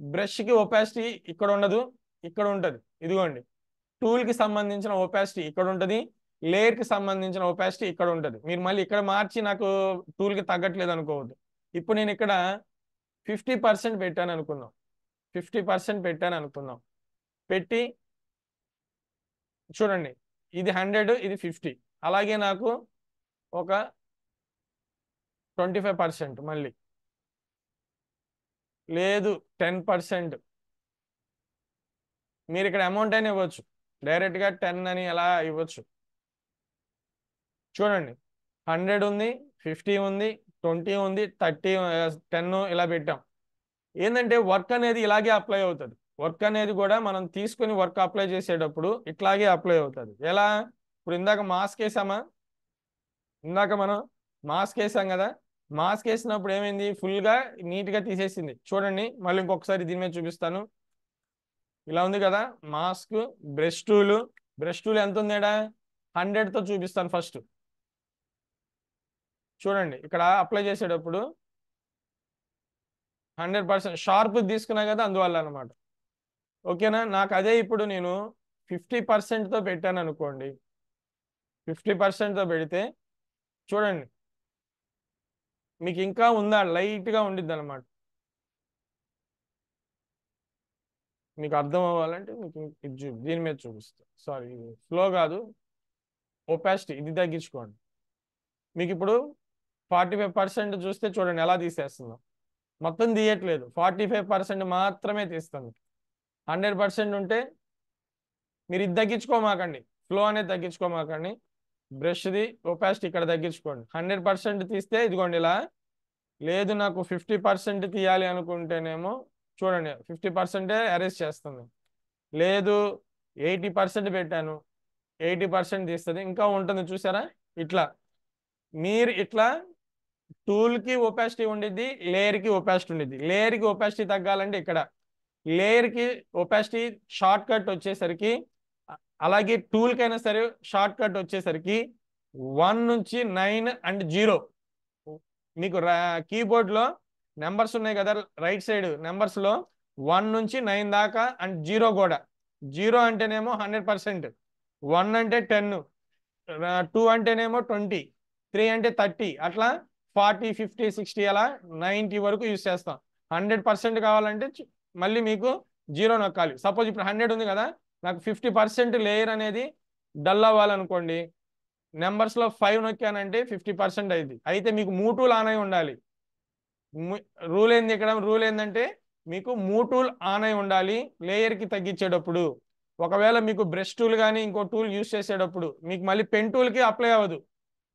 బ్రష్కి ఒపాసిటీ ఇక్కడ ఉండదు, ఇక్కడ ఉంటుంది. ఇదిగోండి, టూల్కి సంబంధించిన ఒపాసిటీ ఇక్కడ ఉంటుంది, లేయర్కి సంబంధించిన ఒపాసిటీ ఇక్కడ ఉంటుంది. మీరు మళ్ళీ ఇక్కడ మార్చి నాకు టూల్కి తగ్గట్లేదు అనుకోవద్దు. ఇప్పుడు నేను ఇక్కడ 50% పెట్టాను అనుకుందాం, 50% పెట్టాను అనుకుందాం. పెట్టి చూడండి, ఇది 100, ఇది 50. అలాగే నాకు ఒక 25%, మళ్ళీ లేదు 10%. మీరు ఇక్కడ అమౌంట్ అయినా ఇవ్వచ్చు, డైరెక్ట్గా 10 అని ఎలా ఇవ్వచ్చు. చూడండి, 100 ఉంది, 50 ఉంది, 20 ఉంది, 30, 10 ఇలా పెట్టాం. ఏంటంటే వర్క్ అనేది ఇలాగే అప్లై అవుతుంది. వర్క్ అనేది కూడా మనం తీసుకుని వర్క్ అప్లై చేసేటప్పుడు ఇట్లాగే అప్లై అవుతుంది. ఎలా, ఇప్పుడు ఇందాక మనం మాస్క్ వేసాం కదా, మాస్క్ వేసినప్పుడు ఏమైంది, ఫుల్గా నీట్గా తీసేసింది. చూడండి, మళ్ళీ ఇంకొకసారి దీని మీద చూపిస్తాను. ఇలా ఉంది కదా మాస్క్. బ్రష్ టూల్ ఎంత ఉందేడా, 100తో చూపిస్తాను. ఫస్ట్ చూడండి, ఇక్కడ అప్లై చేసేటప్పుడు 100% షార్ప్ తీసుకున్నా కదా అందువల్ల అనమాట. ఓకేనా, నాకు అదే ఇప్పుడు నేను 50%తో పెట్టాను అనుకోండి. 50%తో పెడితే చూడండి మీకు ఇంకా ఉందా, లైట్గా ఉండిద్ది అనమాట. మీకు అర్థం అవ్వాలంటే మీకు దీని మీద చూపిస్తా. సారీ, ఫ్లో కాదు, ఒపాసిటీ ఇది తగ్గించుకోండి. మీకు ఇప్పుడు 45% చూస్తే చూడండి ఎలా తీసేస్తుందో. మొత్తం తీయట్లేదు, 45% మాత్రమే తీస్తుంది. 100% ఉంటే మీరు ఇది తగ్గించుకోమాకండి, ఫ్లో అనేది తగ్గించుకోమాకండి. బ్రష్ది ఒపాసిటీ ఇక్కడ తగ్గించుకోండి. 100% తీస్తే ఇదిగోండి ఇలా. లేదు నాకు 50% తీయాలి అనుకుంటేనేమో చూడండి 50% అరెస్ట్ చేస్తుంది. లేదు 80% పెట్టాను, 80% తీస్తుంది. ఇంకా ఉంటుంది చూసారా ఇట్లా. మీరు ఇట్లా టూల్కి ఒపాసిటీ ఉండిద్ది, లేయర్కి ఒపాసిటీ ఉండిద్ది. లేయర్కి ఒపాసిటీ తగ్గాలంటే ఇక్కడ, లేయర్కి ఒపాసిటీ షార్ట్ కట్ వచ్చేసరికి, అలాగే టూల్కైనా సరే షార్ట్ కట్ వచ్చేసరికి 1 నుంచి 9 అండ్ 0. మీకు కీబోర్డ్లో నెంబర్స్ ఉన్నాయి కదా, రైట్ సైడ్ నెంబర్స్లో 1 నుంచి 9 దాకా అండ్ 0 కూడా. 0 అంటేనేమో 100%, 1 అంటే 10, 2 అంటేనేమో 20, 3 అంటే 30, అట్లా 40, 50, 60 అలా 90 వరకు యూజ్ చేస్తాం. 100% కావాలంటే మళ్ళీ మీకు 0 నొక్కాలి. సపోజ్ ఇప్పుడు 100 ఉంది కదా, నాకు 50% లేయర్ అనేది డల్ అవ్వాలనుకోండి, నెంబర్స్లో 5 నొక్కానంటే 50% అయింది. అయితే మీకు మూటూల్ ఆన్ అయి ఉండాలి. రూల్ ఏంది ఇక్కడ, రూల్ ఏంటంటే మీకు మూటూల్ ఆన్ అయి ఉండాలి లేయర్కి తగ్గించేటప్పుడు. ఒకవేళ మీకు బ్రష్ టూల్ కానీ ఇంకో టూల్ యూజ్ చేసేటప్పుడు మీకు మళ్ళీ పెన్ టూల్కి అప్లై అవ్వదు.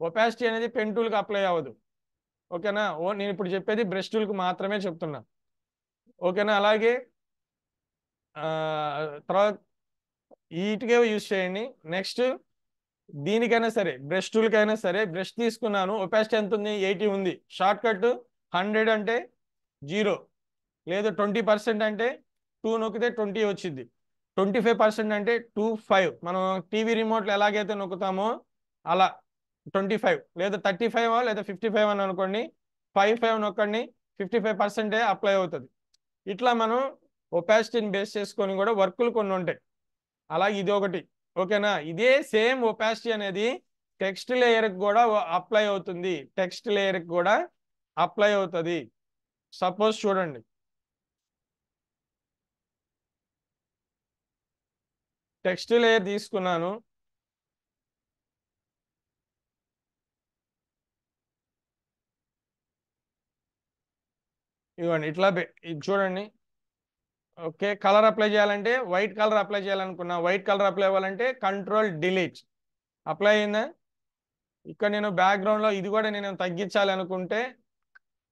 ఒపాసిటీ అనేది పెన్ టూల్కి అప్లై అవ్వదు. ఓకేనా, నేను ఇప్పుడు చెప్పేది బ్రష్ టూల్కి మాత్రమే చెప్తున్నా. ఓకేనా, అలాగే తర్వాత వీటికే యూజ్ చేయండి. నెక్స్ట్ దీనికైనా సరే, బ్రష్ టూల్కైనా సరే, బ్రష్ తీసుకున్నాను, ఒపాసిటీ ఎంత ఉంది, 80 ఉంది. షార్ట్ కట్ 100 అంటే 0, లేదు 20% అంటే 2 నొక్కితే 20 వచ్చింది. 25% అంటే 25, మనం టీవీ రిమోట్లో ఎలాగైతే నొక్కుతామో అలా 25, లేదా 35 లేదా 55 అని అనుకోండి, 55 నొక్కండి, 55% అప్లై అవుతుంది. ఇట్లా మనం ఒపాసిటీని బేస్ చేసుకొని కూడా వర్కులు కొన్ని ఉంటాయి. అలాగే ఇది ఒకటి. ఓకేనా, ఇదే సేమ్ ఒపాసిటీ అనేది టెక్స్ట్ లేయర్కి కూడా అప్లై అవుతుంది. టెక్స్ట్ లేయర్కి కూడా అప్లై అవుతుంది. సపోజ్ చూడండి, టెక్స్ట్ లేయర్ తీసుకున్నాను, ఇవ్వండి ఇట్లా ఇది చూడండి. ఓకే, కలర్ అప్లై చేయాలంటే వైట్ కలర్ అప్లై చేయాలనుకున్నా, వైట్ కలర్ అప్లై అవ్వాలంటే కంట్రోల్ డిలీట్. అప్లై అయిందా? ఇక్కడ నేను బ్యాక్గ్రౌండ్లో ఇది కూడా నేను తగ్గించాలి అనుకుంటే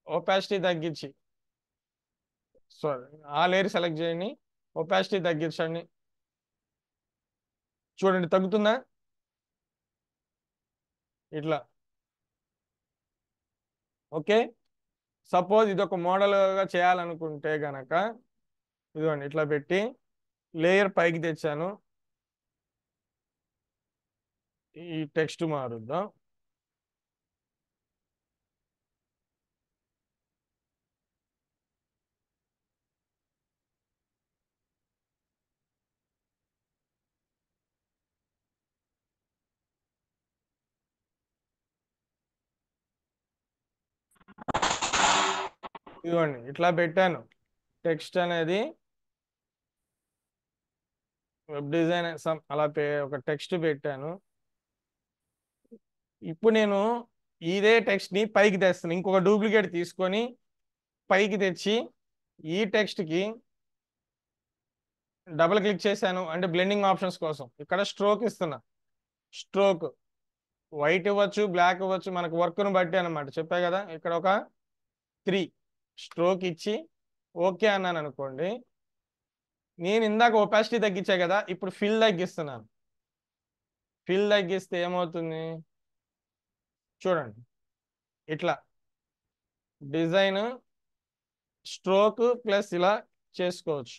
ఒపాసిటీ తగ్గించి, సారీ, ఆ లేయర్ సెలెక్ట్ చేయండి, ఒపాసిటీ తగ్గించండి. చూడండి తగ్గుతుందా ఇట్లా. ఓకే, సపోజ్ ఇది ఒక మోడల్గా చేయాలనుకుంటే గనక ఇదిగోండి ఇట్లా పెట్టి లేయర్ పైకి తెచ్చాను, ఈ టెక్స్ట్ మారుద్దాం. ఇదిగోండి ఇట్లా పెట్టాను టెక్స్ట్ అనేది, వెబ్ డిజైన్ అలా ఒక టెక్స్ట్ పెట్టాను. ఇప్పుడు నేను ఇదే టెక్స్ట్ని పైకి తెస్తాను, ఇంకొక డూప్లికేట్ తీసుకొని పైకి తెచ్చి ఈ టెక్స్ట్కి డబుల్ క్లిక్ చేశాను అంటే బ్లెండింగ్ ఆప్షన్స్ కోసం ఇక్కడ స్ట్రోక్ ఇస్తున్నా. స్ట్రోక్ వైట్ ఇవ్వచ్చు, బ్లాక్ ఇవ్వచ్చు, మనకు వర్క్ను బట్టి అనమాట. చెప్పా కదా, ఇక్కడ ఒక 3 స్ట్రోక్ ఇచ్చి ఓకే అన్నాను అనుకోండి. నేను ఇందాక ఒపాసిటీ తగ్గించా కదా, ఇప్పుడు ఫిల్ తగ్గిస్తున్నాను. ఫిల్ తగ్గిస్తే ఏమవుతుంది చూడండి, ఇట్లా డిజైన్ స్ట్రోక్ ప్లస్ ఇలా చేసుకోవచ్చు.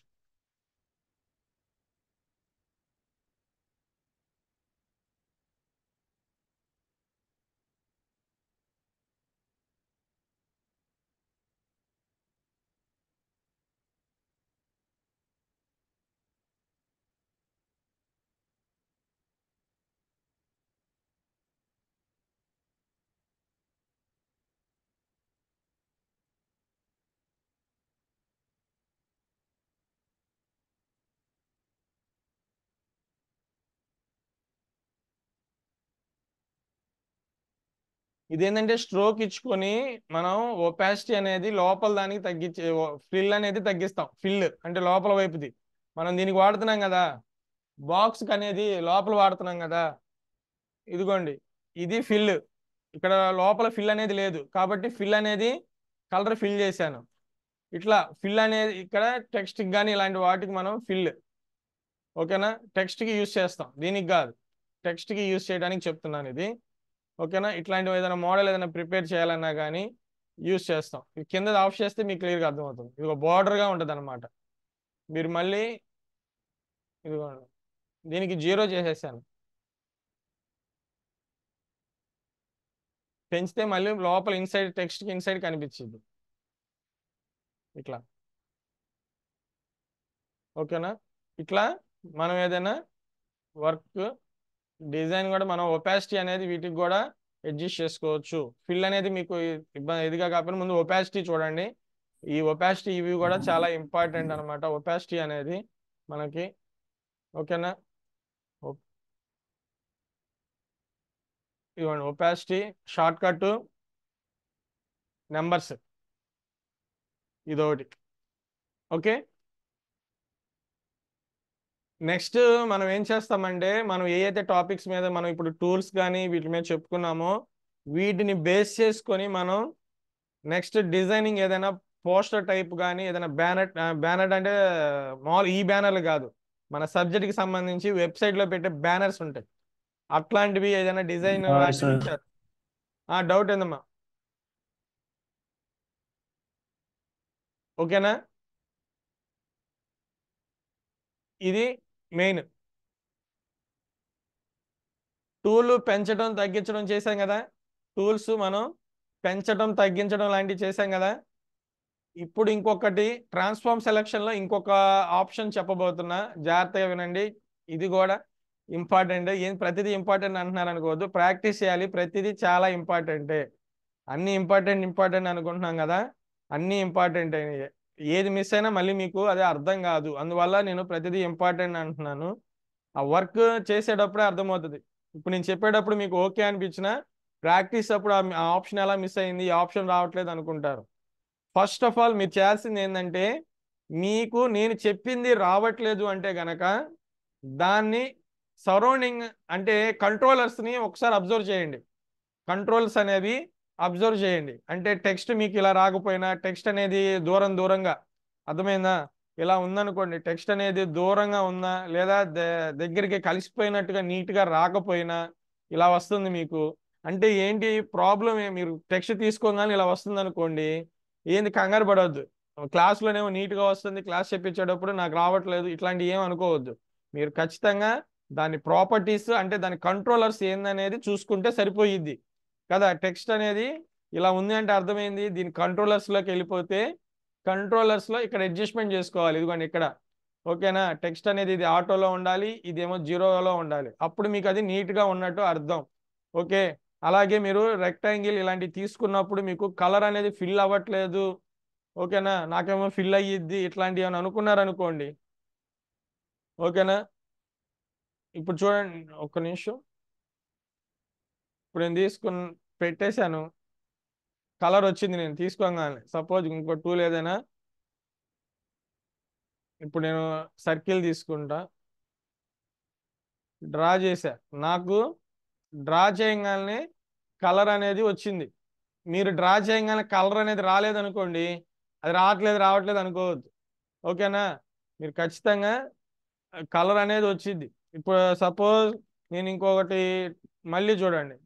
ఇదేంటంటే స్ట్రోక్ ఇచ్చుకొని మనం ఒపాసిటీ అనేది లోపల దానికి తగ్గించే ఫిల్ అనేది తగ్గిస్తాం. ఫిల్ అంటే లోపల వైపుది మనం దీనికి వాడుతున్నాం కదా, బాక్స్ అనేది లోపల వాడుతున్నాం కదా. ఇదిగోండి, ఇది ఫిల్. ఇక్కడ లోపల ఫిల్ అనేది లేదు కాబట్టి ఫిల్ అనేది కలర్ ఫిల్ చేశాను. ఇట్లా ఫిల్ అనేది ఇక్కడ టెక్స్ట్కి కానీ ఇలాంటి వాటికి మనం ఫిల్, ఓకేనా, టెక్స్ట్కి యూజ్ చేస్తాం, దీనికి కాదు, టెక్స్ట్కి యూజ్ చేయడానికి చెప్తున్నాను ఇది. ఓకేనా, ఇట్లాంటివి ఏదైనా మోడల్ ఏదైనా ప్రిపేర్ చేయాలన్నా కానీ యూజ్ చేస్తాం. ఇది కింద ఆఫ్ చేస్తే మీకు క్లియర్గా అర్థమవుతుంది. ఇది ఒక బార్డర్గా ఉంటుంది అనమాట. మీరు మళ్ళీ ఇదిగోండి, దీనికి 0 చేసేసాను. పెంచితే మళ్ళీ లోపల ఇన్సైడ్ టెక్స్ట్కి ఇన్సైడ్ కనిపించింది ఇట్లా. ఓకేనా, ఇట్లా మనం ఏదైనా వర్క్ డిజైన్ కూడా మనం ఒపాసిటీ అనేది వీటికి కూడా అడ్జస్ట్ చేసుకోవచ్చు. ఫిల్ అనేది మీకు ఇబ్బంది ఇదిగా కాకపోయినా ముందు ఒపాసిటీ చూడండి. ఈ ఒపాసిటీ ఇవి కూడా చాలా ఇంపార్టెంట్ అనమాట, ఒపాసిటీ అనేది మనకి. ఓకేనా, ఇవ్వండి ఒపాసిటీ షార్ట్ కట్ నెంబర్స్ ఇదొకటి. ఓకే, నెక్స్ట్ మనం ఏం చేస్తామంటే మనం ఏ అయితే టాపిక్స్ మీద మనం ఇప్పుడు టూల్స్ కానీ వీటి మీద చెప్పుకున్నామో వీటిని బేస్ చేసుకొని మనం నెక్స్ట్ డిజైనింగ్ ఏదైనా పోస్టర్ టైప్ కానీ ఏదైనా బ్యానర్ అంటే మామూలు ఈ బ్యానర్లు కాదు, మన సబ్జెక్ట్కి సంబంధించి వెబ్సైట్లో పెట్టే బ్యానర్స్ ఉంటాయి, అట్లాంటివి ఏదైనా డిజైన్ లాంటివి ఇచ్చారు. డౌట్ ఏందమ్మా? ఓకేనా, ఇది మెయిన్ టూల్ పెంచడం తగ్గించడం చేసాం కదా, టూల్స్ మనం పెంచడం తగ్గించడం లాంటివి చేసాం కదా. ఇప్పుడు ఇంకొకటి ట్రాన్స్ఫార్మ్ సెలక్షన్లో ఇంకొక ఆప్షన్ చెప్పబోతున్నా, జాగ్రత్తగా వినండి. ఇది కూడా ఇంపార్టెంట్. ఏం ప్రతిదీ ఇంపార్టెంట్ అంటున్నారు అనుకోవద్దు, ప్రాక్టీస్ చేయాలి, ప్రతిదీ చాలా ఇంపార్టెంటే. అన్ని ఇంపార్టెంట్ అనుకుంటున్నాం కదా, అన్ని ఇంపార్టెంట్ అయినాయి. ఏది మిస్ అయినా మళ్ళీ మీకు అదే అర్థం కాదు, అందువల్ల నేను ప్రతిదీ ఇంపార్టెంట్ అంటున్నాను. ఆ వర్క్ చేసేటప్పుడే అర్థమవుతుంది. ఇప్పుడు నేను చెప్పేటప్పుడు మీకు ఓకే అనిపించినా ప్రాక్టీస్ అప్పుడు ఆ ఆప్షన్ ఎలా మిస్ అయింది, ఈ ఆప్షన్ రావట్లేదు అనుకుంటారు. ఫస్ట్ ఆఫ్ ఆల్ మీరు చేయాల్సింది ఏంటంటే, మీకు నేను చెప్పింది రావట్లేదు అంటే గనక దాన్ని సరౌండింగ్ అంటే కంట్రోలర్స్ని ఒకసారి అబ్జర్వ్ చేయండి. కంట్రోల్స్ అనేవి అబ్జర్వ్ చేయండి. అంటే టెక్స్ట్ మీకు ఇలా రాకపోయినా, టెక్స్ట్ అనేది దూరంగా అర్థమైందా, ఇలా ఉందనుకోండి, టెక్స్ట్ అనేది దూరంగా ఉందా లేదా దగ్గరికి కలిసిపోయినట్టుగా నీట్గా రాకపోయినా ఇలా వస్తుంది మీకు. అంటే ఏంటి ప్రాబ్లం? మీరు టెక్స్ట్ తీసుకోగానే ఇలా వస్తుంది అనుకోండి, ఏంది కంగారు పడవద్దు. క్లాస్లోనేమో నీట్గా వస్తుంది, క్లాస్ చెప్పించేటప్పుడు నాకు రావట్లేదు ఇట్లాంటివి ఏం అనుకోవద్దు. మీరు ఖచ్చితంగా దాని ప్రాపర్టీస్ అంటే దాని కంట్రోలర్స్ ఏందనేది చూసుకుంటే సరిపోయిద్ది కదా. టెక్స్ట్ అనేది ఇలా ఉంది అంటే అర్థమైంది, దీని కంట్రోలర్స్లోకి వెళ్ళిపోతే కంట్రోలర్స్లో ఇక్కడ అడ్జస్ట్మెంట్ చేసుకోవాలి. ఇదిగోండి ఇక్కడ, ఓకేనా. టెక్స్ట్ అనేది ఇది ఆటోలో ఉండాలి, ఇదేమో 0లో ఉండాలి, అప్పుడు మీకు అది నీట్గా ఉన్నట్టు అర్థం. ఓకే, అలాగే మీరు రెక్టాంగిల్ ఇలాంటివి తీసుకున్నప్పుడు మీకు కలర్ అనేది ఫిల్ అవ్వట్లేదు, ఓకేనా, నాకేమో ఫిల్ అయ్యిద్ది ఇట్లాంటివి అని అనుకున్నారనుకోండి, ఓకేనా. ఇప్పుడు చూడండి ఒక్క నిమిషం, ఇప్పుడు నేను పెట్టేశాను, కలర్ వచ్చింది నేను తీసుకోగానే. సపోజ్ ఇంకో టూల్ ఏదైనా, ఇప్పుడు నేను సర్కిల్ తీసుకుంటా, డ్రా చేశా, నాకు డ్రా చేయగానే కలర్ అనేది వచ్చింది. మీరు డ్రా చేయగానే కలర్ అనేది రాలేదనుకోండి, అది రావట్లేదు అనుకోవద్దు, ఓకేనా. మీరు ఖచ్చితంగా కలర్ అనేది వచ్చింది. ఇప్పుడు సపోజ్ నేను ఇంకొకటి మళ్ళీ చూడండి,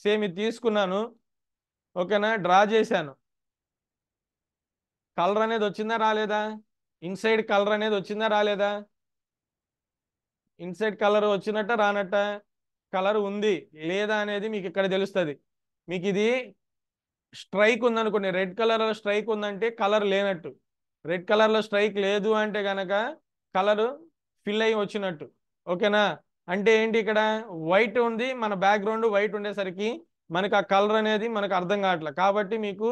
సేమ్ ఇది తీసుకున్నాను, ఓకేనా, డ్రా చేశాను, కలర్ అనేది వచ్చిందా రాలేదా? ఇన్సైడ్ కలర్ అనేది వచ్చిందా రాలేదా? ఇన్సైడ్ కలర్ వచ్చినట్ట రానట్ట? కలర్ ఉంది లేదా అనేది మీకు ఇక్కడ తెలుస్తుంది. మీకు ఇది స్ట్రైక్ ఉందనుకోండి, రెడ్ కలర్లో స్ట్రైక్ ఉందంటే కలర్ లేనట్టు, రెడ్ కలర్లో స్ట్రైక్ లేదు అంటే కనుక కలర్ ఫిల్ అయ్యి వచ్చినట్టు, ఓకేనా. అంటే ఏంటి, ఇక్కడ వైట్ ఉంది, మన బ్యాక్గ్రౌండ్ వైట్ ఉండేసరికి మనకు ఆ కలర్ అనేది మనకు అర్థం కావట్లేదు. కాబట్టి మీకు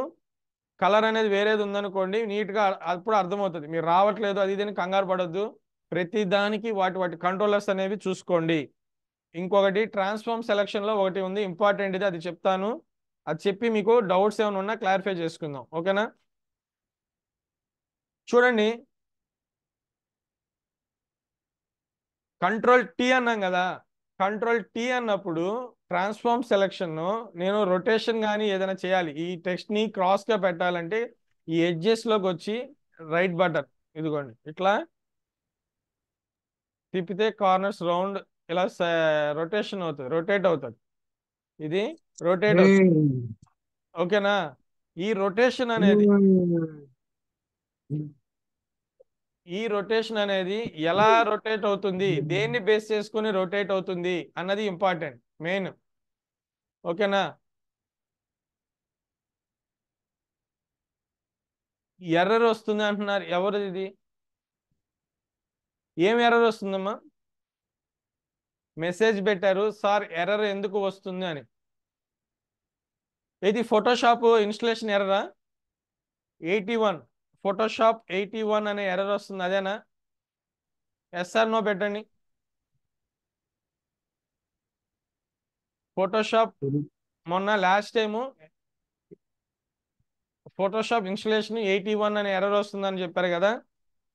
కలర్ అనేది వేరేది ఉందనుకోండి, నీట్గా అప్పుడు అర్థమవుతుంది. మీరు రావట్లేదు అది ఇదని కంగారు పడొద్దు, ప్రతి దానికి వాటి కంట్రోలర్స్ అనేవి చూసుకోండి. ఇంకొకటి ట్రాన్స్ఫార్మ్ సెలక్షన్లో ఒకటి ఉంది ఇంపార్టెంట్, ఇది అది చెప్తాను. అది చెప్పి మీకు డౌట్స్ ఏమైనా ఉన్నా క్లారిఫై చేసుకుందాం. ఓకేనా? చూడండి, కంట్రోల్ టీ అన్నాం కదా. కంట్రోల్ టీ అన్నప్పుడు ట్రాన్స్ఫార్మ్ సెలెక్షన్ నేను రొటేషన్ కానీ ఏదైనా చేయాలి, ఈ టెక్స్ట్ ని క్రాస్ గా పెట్టాలంటే ఈ ఎడ్జెస్ లోకి వచ్చి రైట్ బటన్ ఇదిగోండి ఇట్లా తిప్పితే కార్నర్స్ రౌండ్ ఇలా రొటేషన్ అవుతుంది, రొటేట్ అవుతుంది. ఇది రొటేట్ అవుతుంది. ఓకేనా? ఈ రొటేషన్ అనేది ఎలా రొటేట్ అవుతుంది, దేన్ని బేస్ చేసుకుని రొటేట్ అవుతుంది అన్నది ఇంపార్టెంట్, మెయిన్. ఓకేనా? ఎర్రర్ వస్తుంది అంటున్నారు, ఎవరు ఇది? ఏం ఎర్రర్ వస్తుందమ్మా? మెసేజ్ పెట్టారు సార్ ఎర్రర్ ఎందుకు వస్తుంది అని. ఇది ఫోటోషాప్ ఇన్స్టలేషన్ ఎర్రరా? 81 ఫోటోషాప్ 81 అనే ఎర్రర్ వస్తుంది, అదేనా? ఎస్ఆర్ నో పెట్టండి. ఫోటోషాప్ మొన్న లాస్ట్ టైము ఫోటోషాప్ ఇన్స్టలేషన్ 81 అనే ఎర్రర్ వస్తుందని చెప్పారు కదా.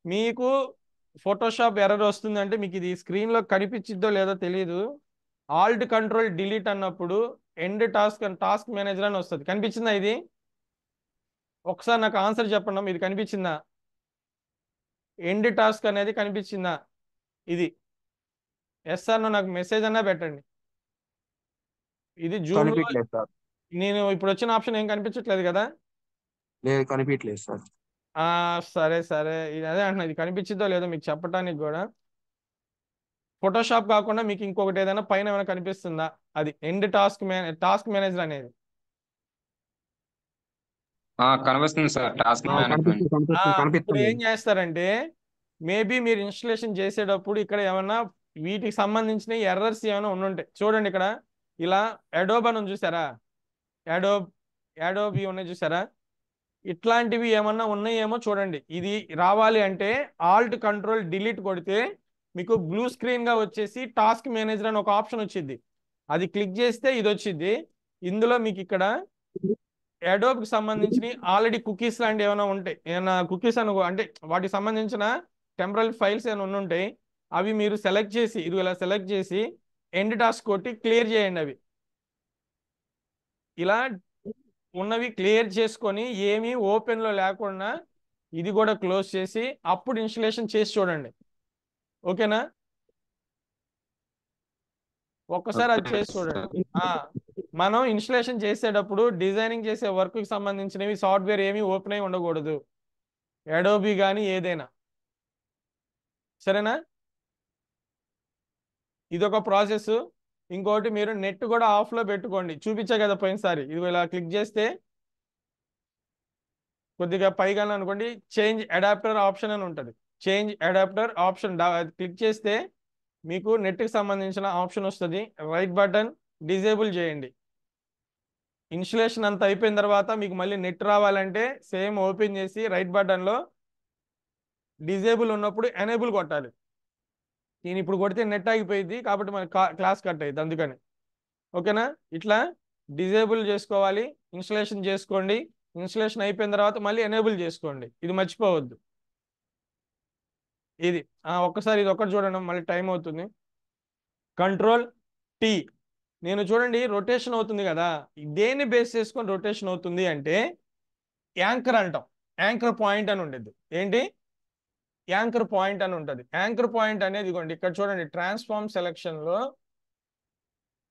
మీకు ఫోటోషాప్ ఎర్రర్ వస్తుందంటే మీకు ఇది స్క్రీన్లో కనిపించిద్దో లేదో తెలియదు. ఆల్ట్ కంట్రోల్ డిలీట్ అన్నప్పుడు ఎండ్ టాస్క్ మేనేజర్ అని వస్తుంది. కనిపించిందా ఇది? ఒకసారి నాకు ఆన్సర్ చెప్పండి, ఇది కనిపించిందా? ఎండ్ టాస్క్ అనేది కనిపించిందా? ఇది ఎస్ఆర్ నాకు మెసేజ్ అన్నా పెట్టండి. ఇది జూమ్ లో నేను ఇప్పుడు వచ్చిన ఆప్షన్ ఏం కనిపించట్లేదు కదా. లేదు, కనిపించలేదు సార్. సరే సరే, ఇది అదే అంటున్నా, ఇది కనిపించిందో లేదో మీకు చెప్పడానికి కూడా. ఫోటోషాప్ కాకుండా మీకు ఇంకొకటి ఏదైనా పైన ఏమైనా కనిపిస్తుందా? అది ఎండ్ టాస్క్ మేనేజర్ అనేది. కనిపిస్తుంది సార్, టాస్క్ మేనేజ్మెంట్. ఇప్పుడు ఏం చేస్తారంటే మేబీ మీరు ఇన్స్టలేషన్ చేసేటప్పుడు ఇక్కడ ఏమన్నా వీటికి సంబంధించిన ఎర్రర్స్ ఏమైనా ఉండుంటాయి. చూడండి ఇక్కడ ఇలా అడోబ్ అని చూసారా, అడోబ్ ఉన్నాయి చూసారా, ఇట్లాంటివి ఏమన్నా ఉన్నాయేమో చూడండి. ఇది రావాలి అంటే ఆల్ట్ కంట్రోల్ డిలీట్ కొడితే మీకు బ్లూ స్క్రీన్ గా వచ్చేసి టాస్క్ మేనేజర్ అని ఒక ఆప్షన్ వచ్చింది. అది క్లిక్ చేస్తే ఇది వచ్చింది. ఇందులో మీకు ఇక్కడ అడోబ్కి సంబంధించిన ఆల్రెడీ కుకీస్ లాంటి ఏమైనా ఉంటాయి, ఏమైనా కుకీస్ అంటే వాటికి సంబంధించిన టెంపరరీ ఫైల్స్ ఏమైనా ఉంటాయి, అవి మీరు సెలెక్ట్ చేసి ఇది ఇలా సెలెక్ట్ చేసి ఎండ్ టాస్క్ కొట్టి క్లియర్ చేయండి. అవి ఇలా ఉన్నవి క్లియర్ చేసుకొని ఏమీ ఓపెన్లో లేకుండా ఇది కూడా క్లోజ్ చేసి అప్పుడు ఇన్స్టలేషన్ చేసి చూడండి. ఓకేనా? ఒక్కసారి అది చేసి చూడండి. మనం ఇన్స్టలేషన్ చేసేటప్పుడు డిజైనింగ్ చేసే వర్క్కి సంబంధించినవి సాఫ్ట్వేర్ ఏమీ ఓపెన్ అయి ఉండకూడదు, అడోబీ కానీ ఏదైనా. సరేనా? ఇదొక ప్రాసెస్. ఇంకోటి మీరు నెట్ కూడా ఆఫ్లో పెట్టుకోండి, చూపించా కదా పోయినసారి. ఇది ఇలా క్లిక్ చేస్తే కొద్దిగా పైగా అనుకోండి, చేంజ్ అడాప్టర్ ఆప్షన్ అని ఉంటుంది. చేంజ్ అడాప్టర్ ఆప్షన్ క్లిక్ చేస్తే మీకు నెట్కి సంబంధించిన ఆప్షన్ వస్తుంది. రైట్ బటన్ డిజేబుల్ చేయండి. ఇన్స్టలేషన్ అంతా అయిపోయిన తర్వాత మీకు మళ్ళీ నెట్ రావాలంటే సేమ్ ఓపెన్ చేసి రైట్ బటన్లో డిజేబుల్ ఉన్నప్పుడు ఎనేబుల్ కొట్టాలి. నేను ఇప్పుడు కొడితే నెట్ ఆగిపోయింది కాబట్టి మన క్లాస్ కట్ అయ్యింది, అందుకని. ఓకేనా? ఇట్లా డిజేబుల్ చేసుకోవాలి, ఇన్స్టలేషన్ చేసుకోండి. ఇన్స్టలేషన్ అయిపోయిన తర్వాత మళ్ళీ ఎనేబుల్ చేసుకోండి, ఇది మర్చిపోవద్దు. ఇది ఒక్కసారి ఇది ఒక్కటి చూడండి, మళ్ళీ టైం అవుతుంది. కంట్రోల్ టీ నేను చూడండి రొటేషన్ అవుతుంది కదా. దేన్ని బేస్ చేసుకొని రొటేషన్ అవుతుంది అంటే యాంకర్ అంటాం. యాంకర్ పాయింట్ అని ఉండేది. ఏంటి? యాంకర్ పాయింట్ అని ఉంటుంది. యాంకర్ పాయింట్ అనేది ఇదిగోండి ఇక్కడ చూడండి, ట్రాన్స్ఫార్మ్ సెలెక్షన్ లో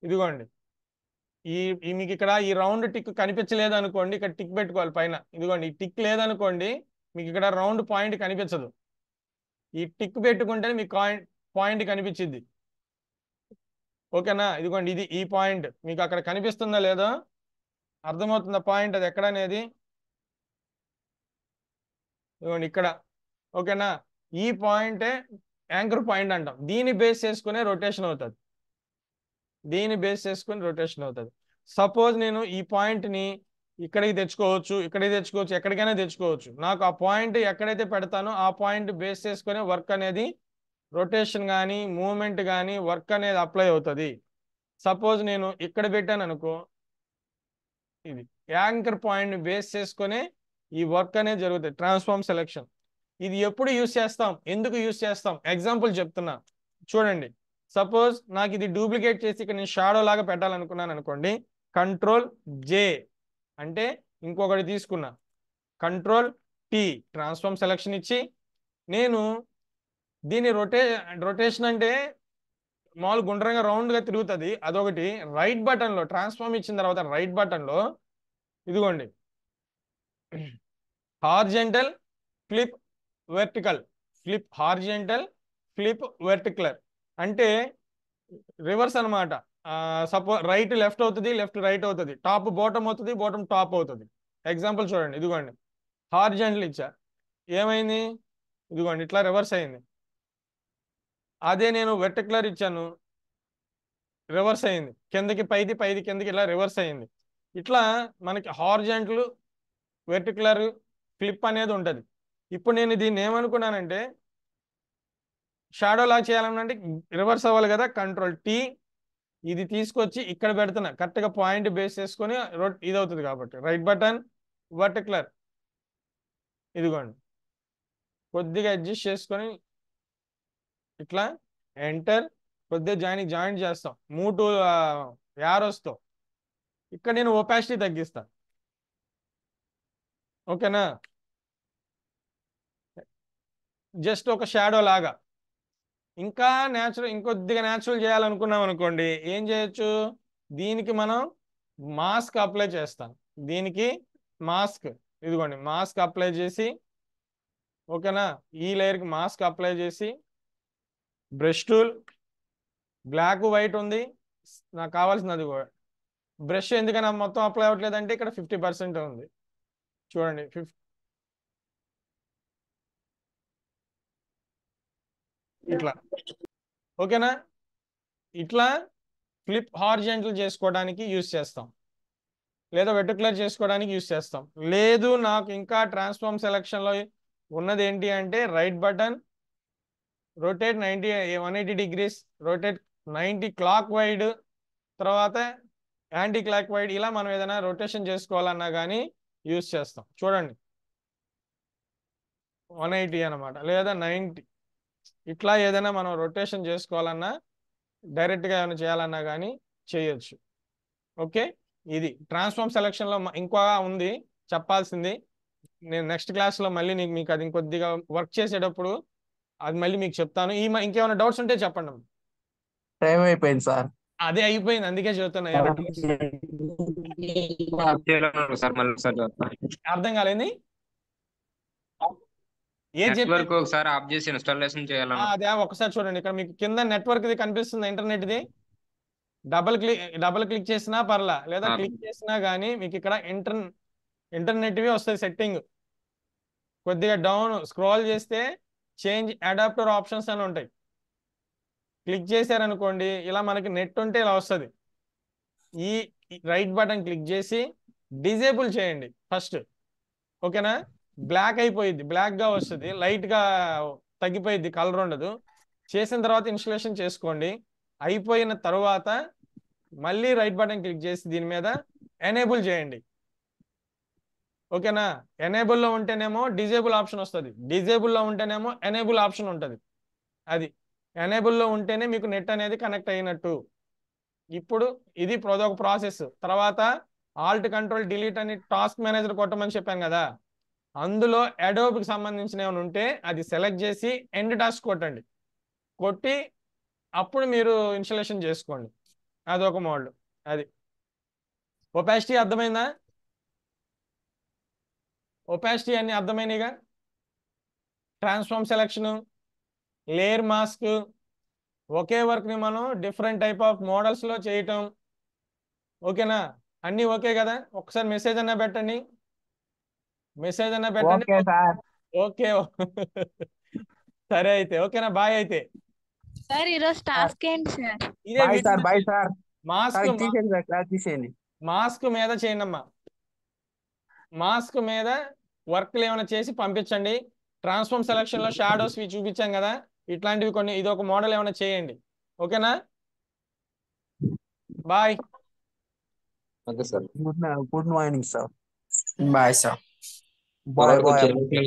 ఇదిగోండి మీకు ఇక్కడ ఈ రౌండ్ టిక్ కనిపించలేదు అనుకోండి, ఇక్కడ టిక్ పెట్టుకోవాలి పైన. ఇదిగోండి ఈ టిక్ లేదనుకోండి మీకు ఇక్కడ రౌండ్ పాయింట్ కనిపించదు. ఈ టిక్ పెట్టుకుంటే మీకు పాయింట్ కనిపించింది. ఓకేనా? ఇదిగోండి ఇది ఈ పాయింట్ మీకు అక్కడ కనిపిస్తుందా లేదో అర్థమవుతుందా పాయింట్ అది ఎక్కడ అనేది? ఇదిగోండి ఇక్కడ. ఓకేనా? ఈ పాయింటే యాంకర్ పాయింట్ అంటాం. దీన్ని బేస్ చేసుకునే రొటేషన్ అవుతుంది. దీన్ని బేస్ చేసుకుని రొటేషన్ అవుతుంది. సపోజ్ నేను ఈ పాయింట్ని ఇక్కడికి తెచ్చుకోవచ్చు, ఇక్కడికి తెచ్చుకోవచ్చు, ఎక్కడికైనా తెచ్చుకోవచ్చు. నాకు ఆ పాయింట్ ఎక్కడైతే పెడతానో ఆ పాయింట్ బేస్ చేసుకునే వర్క్ అనేది రొటేషన్ కానీ మూవ్మెంట్ కానీ వర్క్ అనేది అప్లై అవుతుంది. సపోజ్ నేను ఇక్కడ పెట్టాను అనుకో, ఇది యాంకర్ పాయింట్ బేస్ చేసుకునే ఈ వర్క్ అనేది జరుగుతుంది ట్రాన్స్ఫార్మ్ సెలెక్షన్. ఇది ఎప్పుడు యూస్ చేస్తాం, ఎందుకు యూస్ చేస్తాం, ఎగ్జాంపుల్ చెప్తున్నా చూడండి. సపోజ్ నాకు ఇది డూప్లికేట్ చేసి ఇక్కడ నేను షాడో లాగా పెట్టాలనుకున్నాను అనుకోండి, కంట్రోల్ జే అంటే ఇంకొకటి తీసుకున్నా, కంట్రోల్ టీ ట్రాన్స్ఫార్మ్ సెలెక్షన్ ఇచ్చి నేను దీని రొటేషన్ అంటే మామూలు గుండ్రంగా రౌండ్ గా తిరుగుతుంది అదొకటి. రైట్ బటన్ లో ట్రాన్స్ఫార్మ్ ఇచ్చిన తర్వాత రైట్ బటన్ లో ఇదిగోండి horizontal flip vertical, flip horizontal flip వెర్టికలర్ అంటే రివర్స్ అనమాట. సపోజ్ రైట్ లెఫ్ట్ అవుతుంది, లెఫ్ట్ రైట్ అవుతుంది, టాప్ బాటమ్ అవుతుంది, బాటమ్ టాప్ అవుతుంది. ఎగ్జాంపుల్ చూడండి, ఇదిగోండి హార్జెంటల్ ఇచ్చా, ఏమైంది ఇదిగోండి ఇట్లా రివర్స్ అయింది. అదే నేను వెర్టికులర్ ఇచ్చాను, రివర్స్ అయింది, కిందకి పైది పైది కిందకి ఇలా రివర్స్ అయింది. ఇట్లా మనకి హార్జెంటల్ వెర్టికులర్ ఫ్లిప్ అనేది ఉంటుంది. ఇప్పుడు నేను దీన్ని ఏమనుకున్నానంటే షాడో లాగా చేయాలంటే రివర్స్ అవ్వాలి కదా, కంట్రోల్ టీ ఇది తీసుకొచ్చి ఇక్కడ పెడుతున్నా, కరెక్ట్గా పాయింట్ బేస్ చేసుకొని ఇది అవుతుంది కాబట్టి రైట్ బటన్ వర్టికులర్ ఇదిగోండి కొద్దిగా అడ్జస్ట్ చేసుకొని ఇట్లా ఎంటర్, కొద్దిగా జాయింట్ చేస్తాం, మూటు యారోస్తో. ఇక్కడ నేను ఒపాసిటీ తగ్గిస్తా, ఓకేనా, జస్ట్ ఒక షాడో లాగా. ఇంకా ఇంకొద్దిగా న్యాచురల్ చేయాలనుకున్నాం అనుకోండి, ఏం చేయొచ్చు, దీనికి మనం మాస్క్ అప్లై చేస్తాం, దీనికి మాస్క్ ఇదిగోండి మాస్క్ అప్లై చేసి, ఓకేనా, ఈ లేయర్కి మాస్క్ అప్లై చేసి బ్రష్ టూల్ బ్లాక్ వైట్ ఉంది నాకు కావాల్సింది అది కూడా. బ్రష్ ఎందుకని మొత్తం అప్లై అవ్వట్లేదు అంటే ఇక్కడ 50% ఉంది చూడండి, ఇట్లా, ఓకేనా. ఇట్లా ఫ్లిప్ హార్జెంటల్ చేసుకోవడానికి యూస్ చేస్తాం, లేదా వెర్టికులర్ చేసుకోవడానికి యూస్ చేస్తాం. లేదు నాకు ఇంకా ట్రాన్స్ఫార్మ్ సెలెక్షన్లో ఉన్నది ఏంటి అంటే right button rotate 180 degrees, rotate 90 clock wide, తర్వాత యాంటీ క్లాక్ వైడ్, ఇలా మనం ఏదైనా రొటేషన్ చేసుకోవాలన్నా కానీ యూస్ చేస్తాం. చూడండి 180 అనమాట, లేదా 90, ఇట్లా ఏదైనా మనం రొటేషన్ చేసుకోవాలన్నా డైరెక్ట్గా ఏమైనా చేయాలన్నా కానీ చేయొచ్చు. ఓకే, ఇది ట్రాన్స్ఫార్మ్ సెలెక్షన్లో ఇంకో ఉంది చెప్పాల్సింది. నేను నెక్స్ట్ క్లాస్లో మళ్ళీ మీకు అది ఇంకొద్దిగా వర్క్ చేసేటప్పుడు అది మళ్ళీ మీకు చెప్తాను. ఇంకేమైనా డౌట్స్ ఉంటే చెప్పండి. టైం అయిపోయింది సార్. అదే అయిపోయింది, అందుకే చెప్తున్నా. సార్ మళ్ళీ సార్ అర్థం కాలేంది, ఏం చెప్పి నెట్వర్క్ ఒకసారి ఆఫ్ చేసి ఇన్స్టాలేషన్ చేయాలన్నా. అదే ఒకసారి చూడండి, ఇక్కడ మీకు కింద నెట్వర్క్ ఇది కనిపిస్తుంది, ఇంటర్నెట్ ది. డబుల్ క్లిక్ చేసినా పర్లా, లేదా క్లిక్ చేసినా కానీ మీకు ఇక్కడ ఇంటర్నెట్వి వస్తుంది సెట్టింగ్. కొద్దిగా డౌన్ స్క్రోల్ చేస్తే చేంజ్ అడాప్టర్ ఆప్షన్స్ అని ఉంటాయి, క్లిక్ చేశారనుకోండి ఇలా మనకి నెట్ ఉంటే ఇలా వస్తుంది. ఈ రైట్ బటన్ క్లిక్ చేసి డిజేబుల్ చేయండి ఫస్ట్, ఓకేనా. బ్లాక్ అయిపోయింది, బ్లాక్గా వస్తుంది, లైట్గా తగ్గిపోయింది, కలర్ ఉండదు. చేసిన తర్వాత ఇన్స్టలేషన్ చేసుకోండి. అయిపోయిన తర్వాత మళ్ళీ రైట్ బటన్ క్లిక్ చేసి దీని మీద ఎనేబుల్ చేయండి, ఓకేనా. ఎనేబుల్లో ఉంటేనేమో డిజేబుల్ ఆప్షన్ వస్తుంది, డిజేబుల్లో ఉంటేనేమో ఎనేబుల్ ఆప్షన్ ఉంటుంది. అది ఎనేబుల్లో ఉంటేనే మీకు నెట్ అనేది కనెక్ట్ అయినట్టు. ఇప్పుడు ఇది ఒక ప్రాసెస్. తర్వాత ఆల్ట్ కంట్రోల్ డిలీట్ అని టాస్క్ మేనేజర్ కొట్టమని చెప్పాను కదా, అందులో అడోబ్కి సంబంధించిన ఏమైనా ఉంటే అది సెలెక్ట్ చేసి ఎండ్ టాస్క్ కొట్టండి, కొట్టి అప్పుడు మీరు ఇన్స్టలేషన్ చేసుకోండి. అదొక మోడ్. అది ఒపాసిటీ అర్థమైందా, ఒపాసిటీ అన్ని అర్థమైనగా. ట్రాన్స్ఫార్మ్ సెలెక్షన్, లేయర్ మాస్క్, ఒకే వర్క్ని మనం డిఫరెంట్ టైప్ ఆఫ్ మోడల్స్లో చేయటం, ఓకేనా. అన్నీ ఓకే కదా, ఒకసారి మెసేజ్ అన్నా పెట్టండి, మెసేజ్ అన్నా పెట్టండి. ఓకే సరే అయితే ఓకేనా, బాయ్ అయితే. సార్ ఈరోజు టాస్క్ ఏంటి సార్? ఇదే బాయ్ సార్. మాస్క్ మాస్క్ మీద చేయండి అమ్మా, మాస్క్ మీద వర్క్లు ఏమైనా చేసి పంపించండి. ట్రాన్స్ఫార్మ్ సెలక్షన్లో షాడోస్ చూపించాం కదా, ఇట్లాంటివి కొన్ని, ఇది ఒక మోడల్ ఏమైనా చేయండి, ఓకేనా. Bye. Okay sir. Good morning sir. Bye sir. Bye మరొకటి బాయ్. చేయడానికి